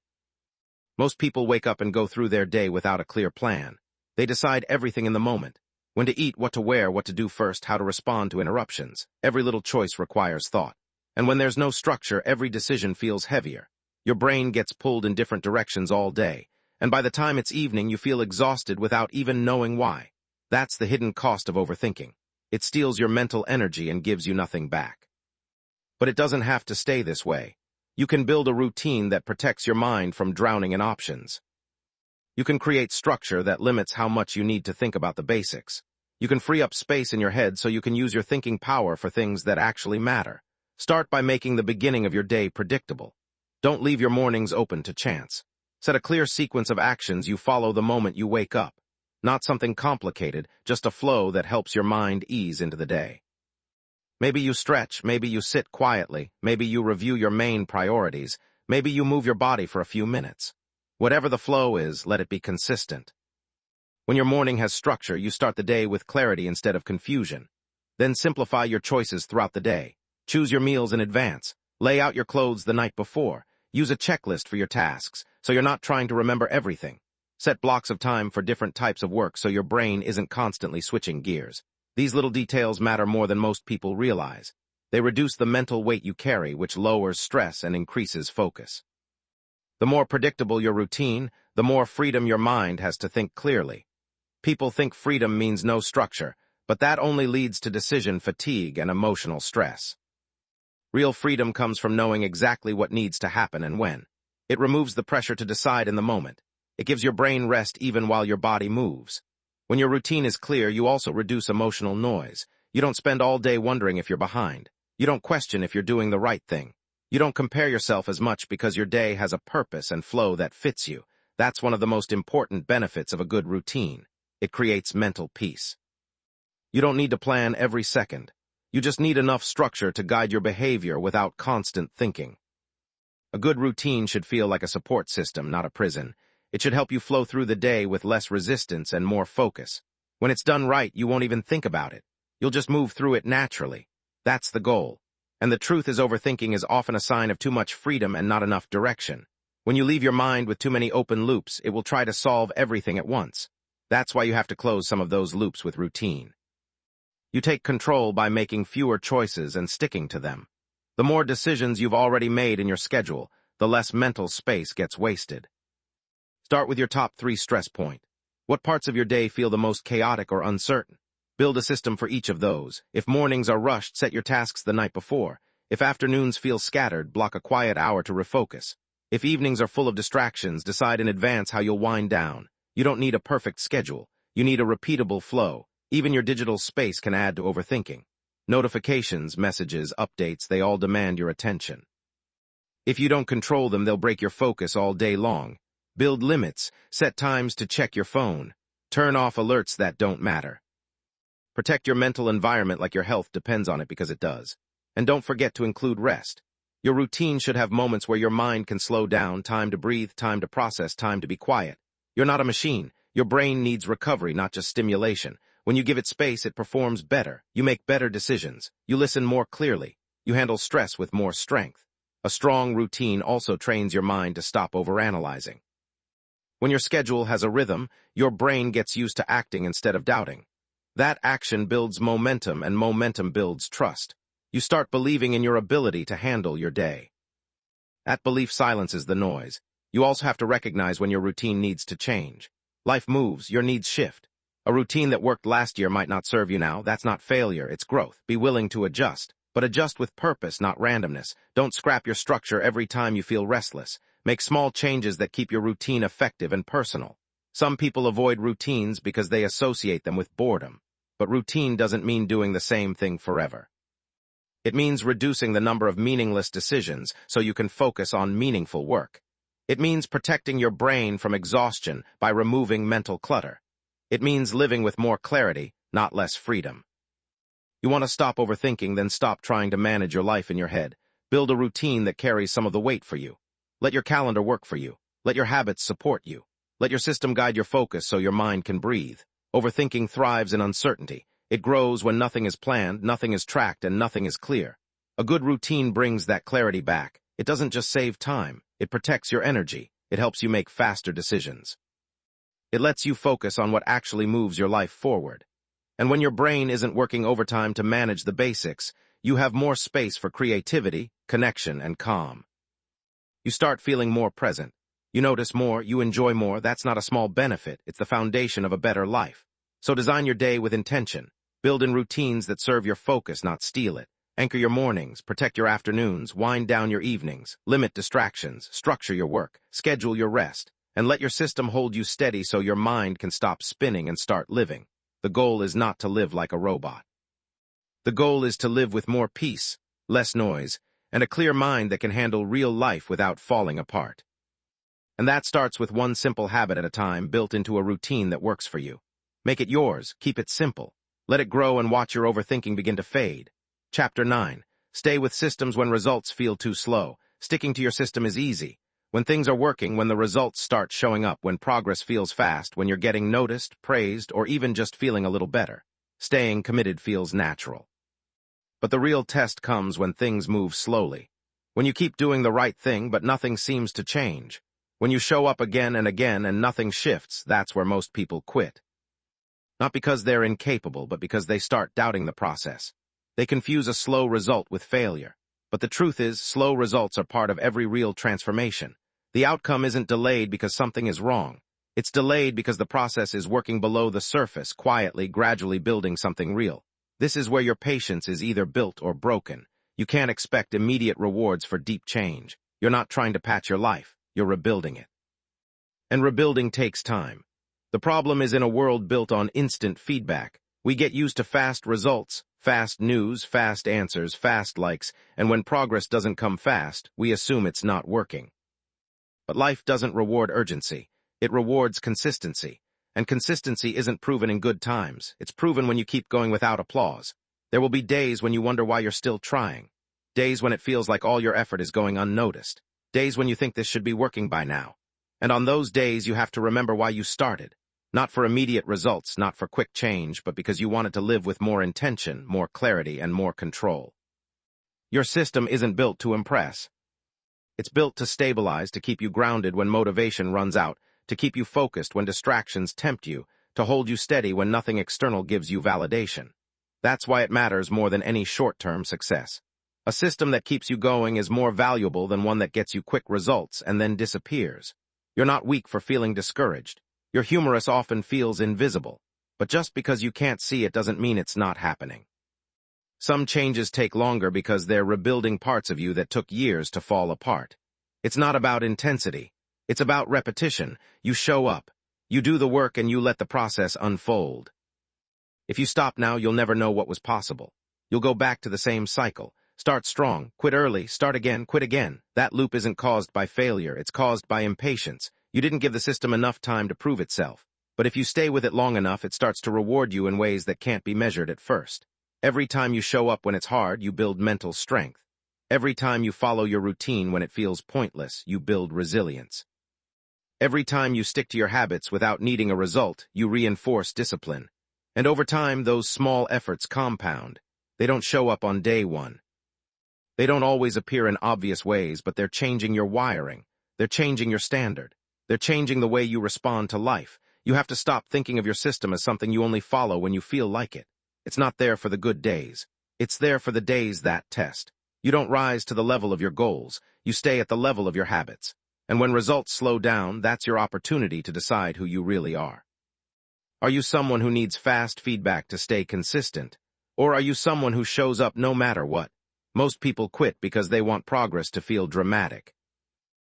Most people wake up and go through their day without a clear plan. They decide everything in the moment. When to eat, what to wear, what to do first, how to respond to interruptions. Every little choice requires thought. And when there's no structure, every decision feels heavier. Your brain gets pulled in different directions all day, and by the time it's evening, you feel exhausted without even knowing why. That's the hidden cost of overthinking. It steals your mental energy and gives you nothing back. But it doesn't have to stay this way. You can build a routine that protects your mind from drowning in options. You can create structure that limits how much you need to think about the basics. You can free up space in your head so you can use your thinking power for things that actually matter. Start by making the beginning of your day predictable. Don't leave your mornings open to chance. Set a clear sequence of actions you follow the moment you wake up. Not something complicated, just a flow that helps your mind ease into the day. Maybe you stretch, maybe you sit quietly, maybe you review your main priorities, maybe you move your body for a few minutes. Whatever the flow is, let it be consistent. When your morning has structure, you start the day with clarity instead of confusion. Then simplify your choices throughout the day. Choose your meals in advance. Lay out your clothes the night before. Use a checklist for your tasks, so you're not trying to remember everything. Set blocks of time for different types of work so your brain isn't constantly switching gears. These little details matter more than most people realize. They reduce the mental weight you carry, which lowers stress and increases focus. The more predictable your routine, the more freedom your mind has to think clearly. People think freedom means no structure, but that only leads to decision fatigue and emotional stress. Real freedom comes from knowing exactly what needs to happen and when. It removes the pressure to decide in the moment. It gives your brain rest even while your body moves. When your routine is clear, you also reduce emotional noise. You don't spend all day wondering if you're behind. You don't question if you're doing the right thing. You don't compare yourself as much because your day has a purpose and flow that fits you. That's one of the most important benefits of a good routine. It creates mental peace. You don't need to plan every second. You just need enough structure to guide your behavior without constant thinking. A good routine should feel like a support system, not a prison. It should help you flow through the day with less resistance and more focus. When it's done right, you won't even think about it. You'll just move through it naturally. That's the goal. And the truth is, overthinking is often a sign of too much freedom and not enough direction. When you leave your mind with too many open loops, it will try to solve everything at once. That's why you have to close some of those loops with routine. You take control by making fewer choices and sticking to them. The more decisions you've already made in your schedule, the less mental space gets wasted. Start with your top 3 stress points. What parts of your day feel the most chaotic or uncertain? Build a system for each of those. If mornings are rushed, set your tasks the night before. If afternoons feel scattered, block a quiet hour to refocus. If evenings are full of distractions, decide in advance how you'll wind down. You don't need a perfect schedule. You need a repeatable flow. Even your digital space can add to overthinking. Notifications, messages, updates, they all demand your attention. If you don't control them, they'll break your focus all day long. Build limits, set times to check your phone. Turn off alerts that don't matter. Protect your mental environment like your health depends on it, because it does. And don't forget to include rest. Your routine should have moments where your mind can slow down, time to breathe, time to process, time to be quiet. You're not a machine. Your brain needs recovery, not just stimulation. When you give it space, it performs better. You make better decisions. You listen more clearly. You handle stress with more strength. A strong routine also trains your mind to stop overanalyzing. When your schedule has a rhythm, your brain gets used to acting instead of doubting. That action builds momentum, and momentum builds trust. You start believing in your ability to handle your day. That belief silences the noise. You also have to recognize when your routine needs to change. Life moves, your needs shift. A routine that worked last year might not serve you now. That's not failure, it's growth. Be willing to adjust, but adjust with purpose, not randomness. Don't scrap your structure every time you feel restless. Make small changes that keep your routine effective and personal. Some people avoid routines because they associate them with boredom. But routine doesn't mean doing the same thing forever. It means reducing the number of meaningless decisions so you can focus on meaningful work. It means protecting your brain from exhaustion by removing mental clutter. It means living with more clarity, not less freedom. You want to stop overthinking, then stop trying to manage your life in your head. Build a routine that carries some of the weight for you. Let your calendar work for you. Let your habits support you. Let your system guide your focus so your mind can breathe. Overthinking thrives in uncertainty. It grows when nothing is planned, nothing is tracked, and nothing is clear. A good routine brings that clarity back. It doesn't just save time. It protects your energy. It helps you make faster decisions. It lets you focus on what actually moves your life forward. And when your brain isn't working overtime to manage the basics, you have more space for creativity, connection, and calm. You start feeling more present. You notice more, you enjoy more. That's not a small benefit. It's the foundation of a better life. So design your day with intention. Build in routines that serve your focus, not steal it. Anchor your mornings, protect your afternoons, wind down your evenings, limit distractions, structure your work, schedule your rest, and let your system hold you steady so your mind can stop spinning and start living. The goal is not to live like a robot. The goal is to live with more peace, less noise, and a clear mind that can handle real life without falling apart. And that starts with one simple habit at a time, built into a routine that works for you. Make it yours, keep it simple. Let it grow and watch your overthinking begin to fade. Chapter 9. Stay with systems when results feel too slow. Sticking to your system is easy. When things are working, when the results start showing up, when progress feels fast, when you're getting noticed, praised, or even just feeling a little better. Staying committed feels natural. But the real test comes when things move slowly. When you keep doing the right thing but nothing seems to change. When you show up again and again and nothing shifts, that's where most people quit. Not because they're incapable, but because they start doubting the process. They confuse a slow result with failure. But the truth is, slow results are part of every real transformation. The outcome isn't delayed because something is wrong. It's delayed because the process is working below the surface, quietly, gradually building something real. This is where your patience is either built or broken. You can't expect immediate rewards for deep change. You're not trying to patch your life, you're rebuilding it. And rebuilding takes time. The problem is in a world built on instant feedback. We get used to fast results, fast news, fast answers, fast likes, and when progress doesn't come fast, we assume it's not working. But life doesn't reward urgency. It rewards consistency. And consistency isn't proven in good times. It's proven when you keep going without applause. There will be days when you wonder why you're still trying. Days when it feels like all your effort is going unnoticed. Days when you think this should be working by now. And on those days, you have to remember why you started. Not for immediate results, not for quick change, but because you wanted to live with more intention, more clarity, and more control. Your system isn't built to impress. It's built to stabilize, to keep you grounded when motivation runs out, to keep you focused when distractions tempt you, to hold you steady when nothing external gives you validation. That's why it matters more than any short-term success. A system that keeps you going is more valuable than one that gets you quick results and then disappears. You're not weak for feeling discouraged. Your humerus often feels invisible. But just because you can't see it doesn't mean it's not happening. Some changes take longer because they're rebuilding parts of you that took years to fall apart. It's not about intensity. It's about repetition. You show up. You do the work and you let the process unfold. If you stop now, you'll never know what was possible. You'll go back to the same cycle. Start strong, quit early, start again, quit again. That loop isn't caused by failure, it's caused by impatience. You didn't give the system enough time to prove itself. But if you stay with it long enough, it starts to reward you in ways that can't be measured at first. Every time you show up when it's hard, you build mental strength. Every time you follow your routine when it feels pointless, you build resilience. Every time you stick to your habits without needing a result, you reinforce discipline. And over time, those small efforts compound. They don't show up on day one. They don't always appear in obvious ways, but they're changing your wiring. They're changing your standard. They're changing the way you respond to life. You have to stop thinking of your system as something you only follow when you feel like it. It's not there for the good days. It's there for the days that test. You don't rise to the level of your goals. You stay at the level of your habits. And when results slow down, that's your opportunity to decide who you really are. Are you someone who needs fast feedback to stay consistent? Or are you someone who shows up no matter what? Most people quit because they want progress to feel dramatic.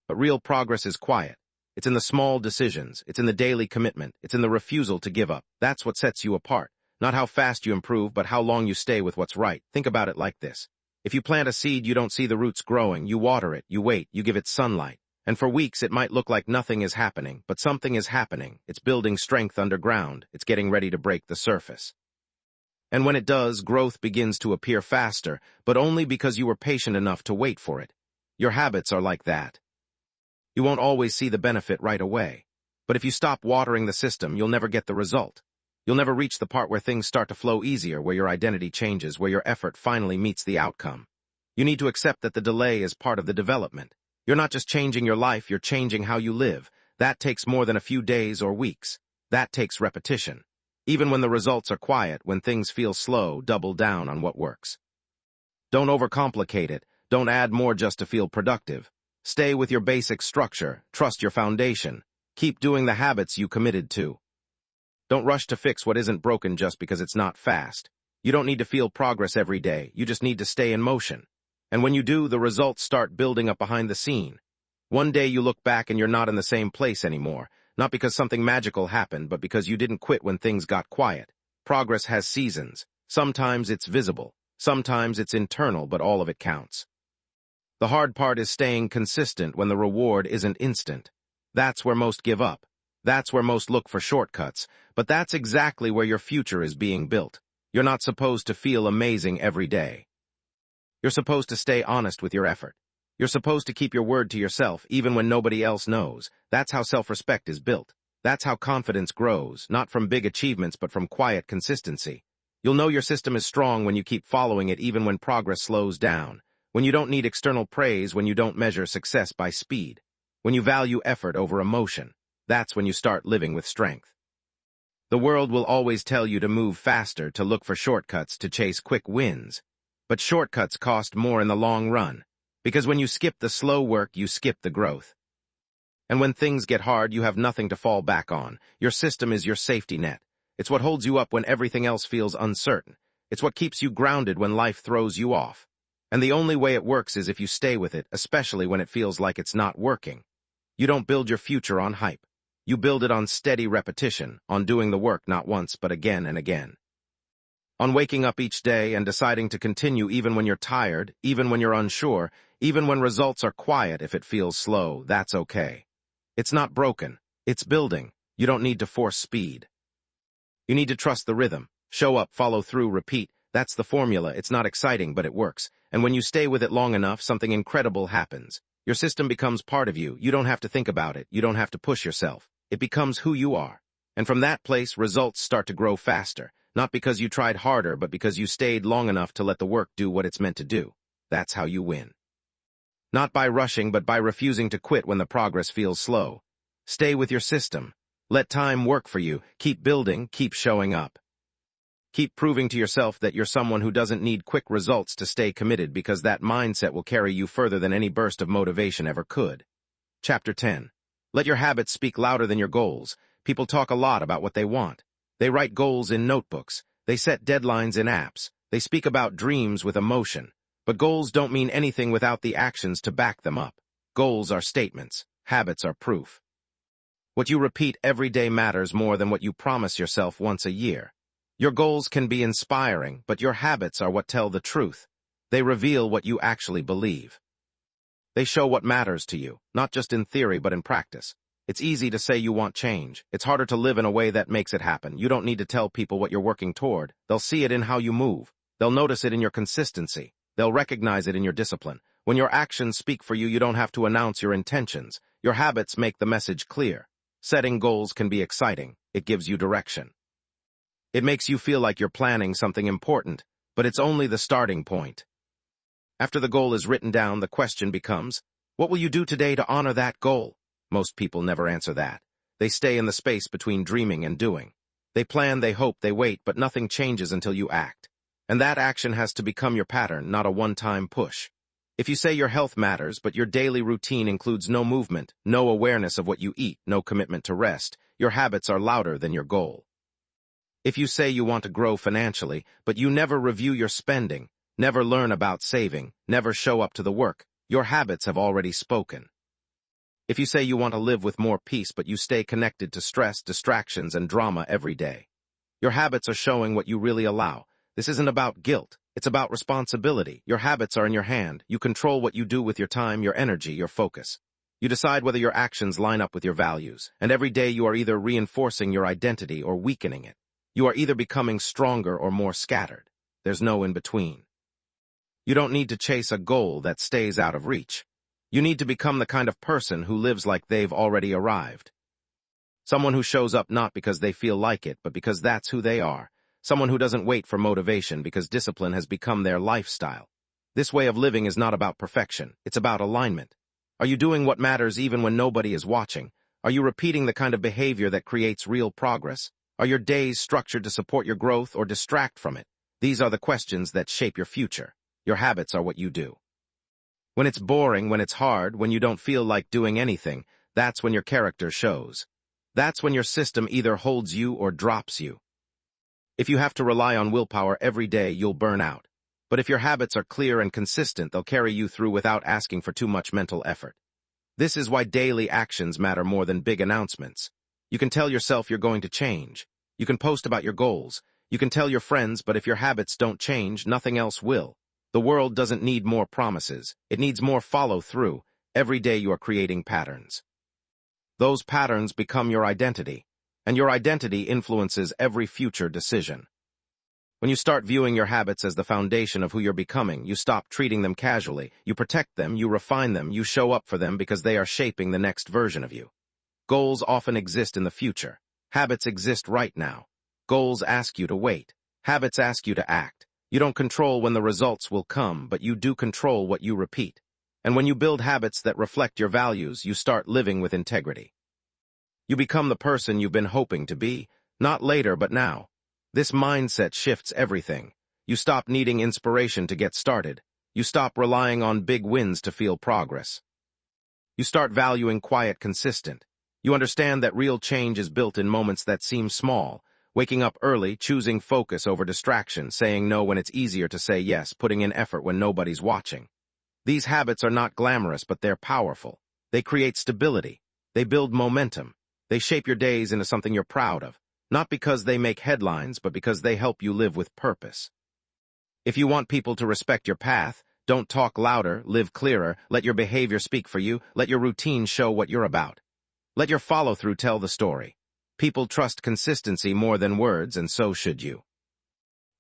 But real progress is quiet. It's in the small decisions. It's in the daily commitment. It's in the refusal to give up. That's what sets you apart. Not how fast you improve, but how long you stay with what's right. Think about it like this. If you plant a seed, you don't see the roots growing. You water it, you wait, you give it sunlight. And for weeks, it might look like nothing is happening, but something is happening. It's building strength underground. It's getting ready to break the surface. And when it does, growth begins to appear faster, but only because you were patient enough to wait for it. Your habits are like that. You won't always see the benefit right away. But if you stop watering the system, you'll never get the result. You'll never reach the part where things start to flow easier, where your identity changes, where your effort finally meets the outcome. You need to accept that the delay is part of the development. You're not just changing your life, you're changing how you live. That takes more than a few days or weeks. That takes repetition. Even when the results are quiet, when things feel slow, double down on what works. Don't overcomplicate it. Don't add more just to feel productive. Stay with your basic structure. Trust your foundation. Keep doing the habits you committed to. Don't rush to fix what isn't broken just because it's not fast. You don't need to feel progress every day. You just need to stay in motion. And when you do, the results start building up behind the scene. One day you look back and you're not in the same place anymore. Not because something magical happened, but because you didn't quit when things got quiet. Progress has seasons. Sometimes it's visible. Sometimes it's internal, but all of it counts. The hard part is staying consistent when the reward isn't instant. That's where most give up. That's where most look for shortcuts. But that's exactly where your future is being built. You're not supposed to feel amazing every day. You're supposed to stay honest with your effort. You're supposed to keep your word to yourself, even when nobody else knows. That's how self-respect is built. That's how confidence grows, not from big achievements, but from quiet consistency. You'll know your system is strong when you keep following it, even when progress slows down. When you don't need external praise, when you don't measure success by speed. When you value effort over emotion. That's when you start living with strength. The world will always tell you to move faster, to look for shortcuts, to chase quick wins. But shortcuts cost more in the long run. Because when you skip the slow work, you skip the growth. And when things get hard, you have nothing to fall back on. Your system is your safety net. It's what holds you up when everything else feels uncertain. It's what keeps you grounded when life throws you off. And the only way it works is if you stay with it, especially when it feels like it's not working. You don't build your future on hype. You build it on steady repetition, on doing the work not once but again and again. On waking up each day and deciding to continue even when you're tired, even when you're unsure, even when results are quiet. If it feels slow, that's okay. It's not broken. It's building. You don't need to force speed. You need to trust the rhythm. Show up, follow through, repeat. That's the formula. It's not exciting, but it works. And when you stay with it long enough, something incredible happens. Your system becomes part of you. You don't have to think about it. You don't have to push yourself. It becomes who you are. And from that place, results start to grow faster. Not because you tried harder, but because you stayed long enough to let the work do what it's meant to do. That's how you win. Not by rushing, but by refusing to quit when the progress feels slow. Stay with your system. Let time work for you. Keep building, keep showing up. Keep proving to yourself that you're someone who doesn't need quick results to stay committed, because that mindset will carry you further than any burst of motivation ever could. Chapter 10. Let your habits speak louder than your goals. People talk a lot about what they want. They write goals in notebooks. They set deadlines in apps. They speak about dreams with emotion. But goals don't mean anything without the actions to back them up. Goals are statements. Habits are proof. What you repeat every day matters more than what you promise yourself once a year. Your goals can be inspiring, but your habits are what tell the truth. They reveal what you actually believe. They show what matters to you, not just in theory but in practice. It's easy to say you want change. It's harder to live in a way that makes it happen. You don't need to tell people what you're working toward. They'll see it in how you move. They'll notice it in your consistency. They'll recognize it in your discipline. When your actions speak for you, you don't have to announce your intentions. Your habits make the message clear. Setting goals can be exciting. It gives you direction. It makes you feel like you're planning something important, but it's only the starting point. After the goal is written down, the question becomes, what will you do today to honor that goal? Most people never answer that. They stay in the space between dreaming and doing. They plan, they hope, they wait, but nothing changes until you act. And that action has to become your pattern, not a one-time push. If you say your health matters, but your daily routine includes no movement, no awareness of what you eat, no commitment to rest, your habits are louder than your goal. If you say you want to grow financially, but you never review your spending, never learn about saving, never show up to the work, your habits have already spoken. If you say you want to live with more peace, but you stay connected to stress, distractions, and drama every day, your habits are showing what you really allow. This isn't about guilt. It's about responsibility. Your habits are in your hand. You control what you do with your time, your energy, your focus. You decide whether your actions line up with your values, and every day you are either reinforcing your identity or weakening it. You are either becoming stronger or more scattered. There's no in between. You don't need to chase a goal that stays out of reach. You need to become the kind of person who lives like they've already arrived. Someone who shows up not because they feel like it, but because that's who they are. Someone who doesn't wait for motivation because discipline has become their lifestyle. This way of living is not about perfection. It's about alignment. Are you doing what matters even when nobody is watching? Are you repeating the kind of behavior that creates real progress? Are your days structured to support your growth or distract from it? These are the questions that shape your future. Your habits are what you do. When it's boring, when it's hard, when you don't feel like doing anything, that's when your character shows. That's when your system either holds you or drops you. If you have to rely on willpower every day, you'll burn out. But if your habits are clear and consistent, they'll carry you through without asking for too much mental effort. This is why daily actions matter more than big announcements. You can tell yourself you're going to change. You can post about your goals. You can tell your friends, but if your habits don't change, nothing else will. The world doesn't need more promises. It needs more follow-through. Every day you are creating patterns. Those patterns become your identity, and your identity influences every future decision. When you start viewing your habits as the foundation of who you're becoming, you stop treating them casually. You protect them, you refine them, you show up for them because they are shaping the next version of you. Goals often exist in the future. Habits exist right now. Goals ask you to wait. Habits ask you to act. You don't control when the results will come, but you do control what you repeat. And when you build habits that reflect your values, you start living with integrity. You become the person you've been hoping to be, not later but now. This mindset shifts everything. You stop needing inspiration to get started. You stop relying on big wins to feel progress. You start valuing quiet, consistent. You understand that real change is built in moments that seem small, Waking up early, choosing focus over distraction, saying no when it's easier to say yes, putting in effort when nobody's watching. These habits are not glamorous, but they're powerful. They create stability. They build momentum. They shape your days into something you're proud of, not because they make headlines, but because they help you live with purpose. If you want people to respect your path, don't talk louder, live clearer, let your behavior speak for you, let your routine show what you're about. Let your follow-through tell the story. People trust consistency more than words, and so should you.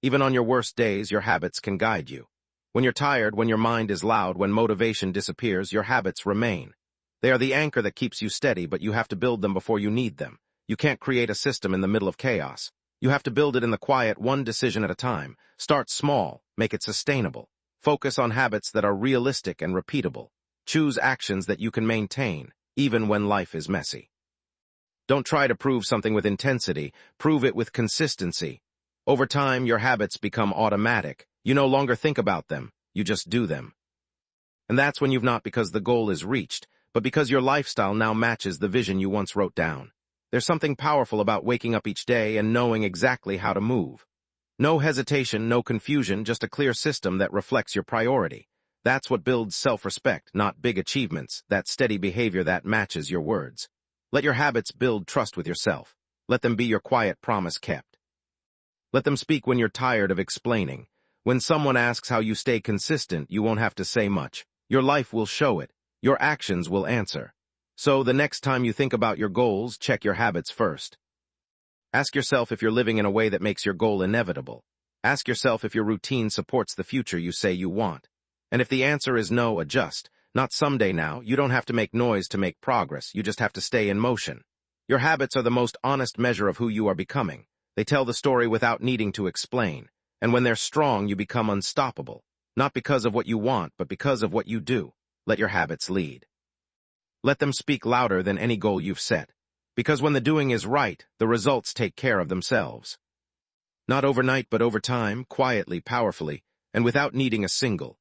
Even on your worst days, your habits can guide you. When you're tired, when your mind is loud, when motivation disappears, your habits remain. They are the anchor that keeps you steady, but you have to build them before you need them. You can't create a system in the middle of chaos. You have to build it in the quiet, one decision at a time. Start small, make it sustainable. Focus on habits that are realistic and repeatable. Choose actions that you can maintain, even when life is messy. Don't try to prove something with intensity, prove it with consistency. Over time, your habits become automatic. You no longer think about them, you just do them. And that's when you've not because the goal is reached, but because your lifestyle now matches the vision you once wrote down. There's something powerful about waking up each day and knowing exactly how to move. No hesitation, no confusion, just a clear system that reflects your priority. That's what builds self-respect, not big achievements, that steady behavior that matches your words. Let your habits build trust with yourself. Let them be your quiet promise kept. Let them speak when you're tired of explaining. When someone asks how you stay consistent, you won't have to say much. Your life will show it. Your actions will answer. So the next time you think about your goals, check your habits first. Ask yourself if you're living in a way that makes your goal inevitable. Ask yourself if your routine supports the future you say you want. And if the answer is no, adjust. Not someday now. You don't have to make noise to make progress. You just have to stay in motion. Your habits are the most honest measure of who you are becoming. They tell the story without needing to explain. And when they're strong, you become unstoppable. Not because of what you want, but because of what you do. Let your habits lead. Let them speak louder than any goal you've set. Because when the doing is right, the results take care of themselves. Not overnight, but over time, quietly, powerfully, and without needing a single,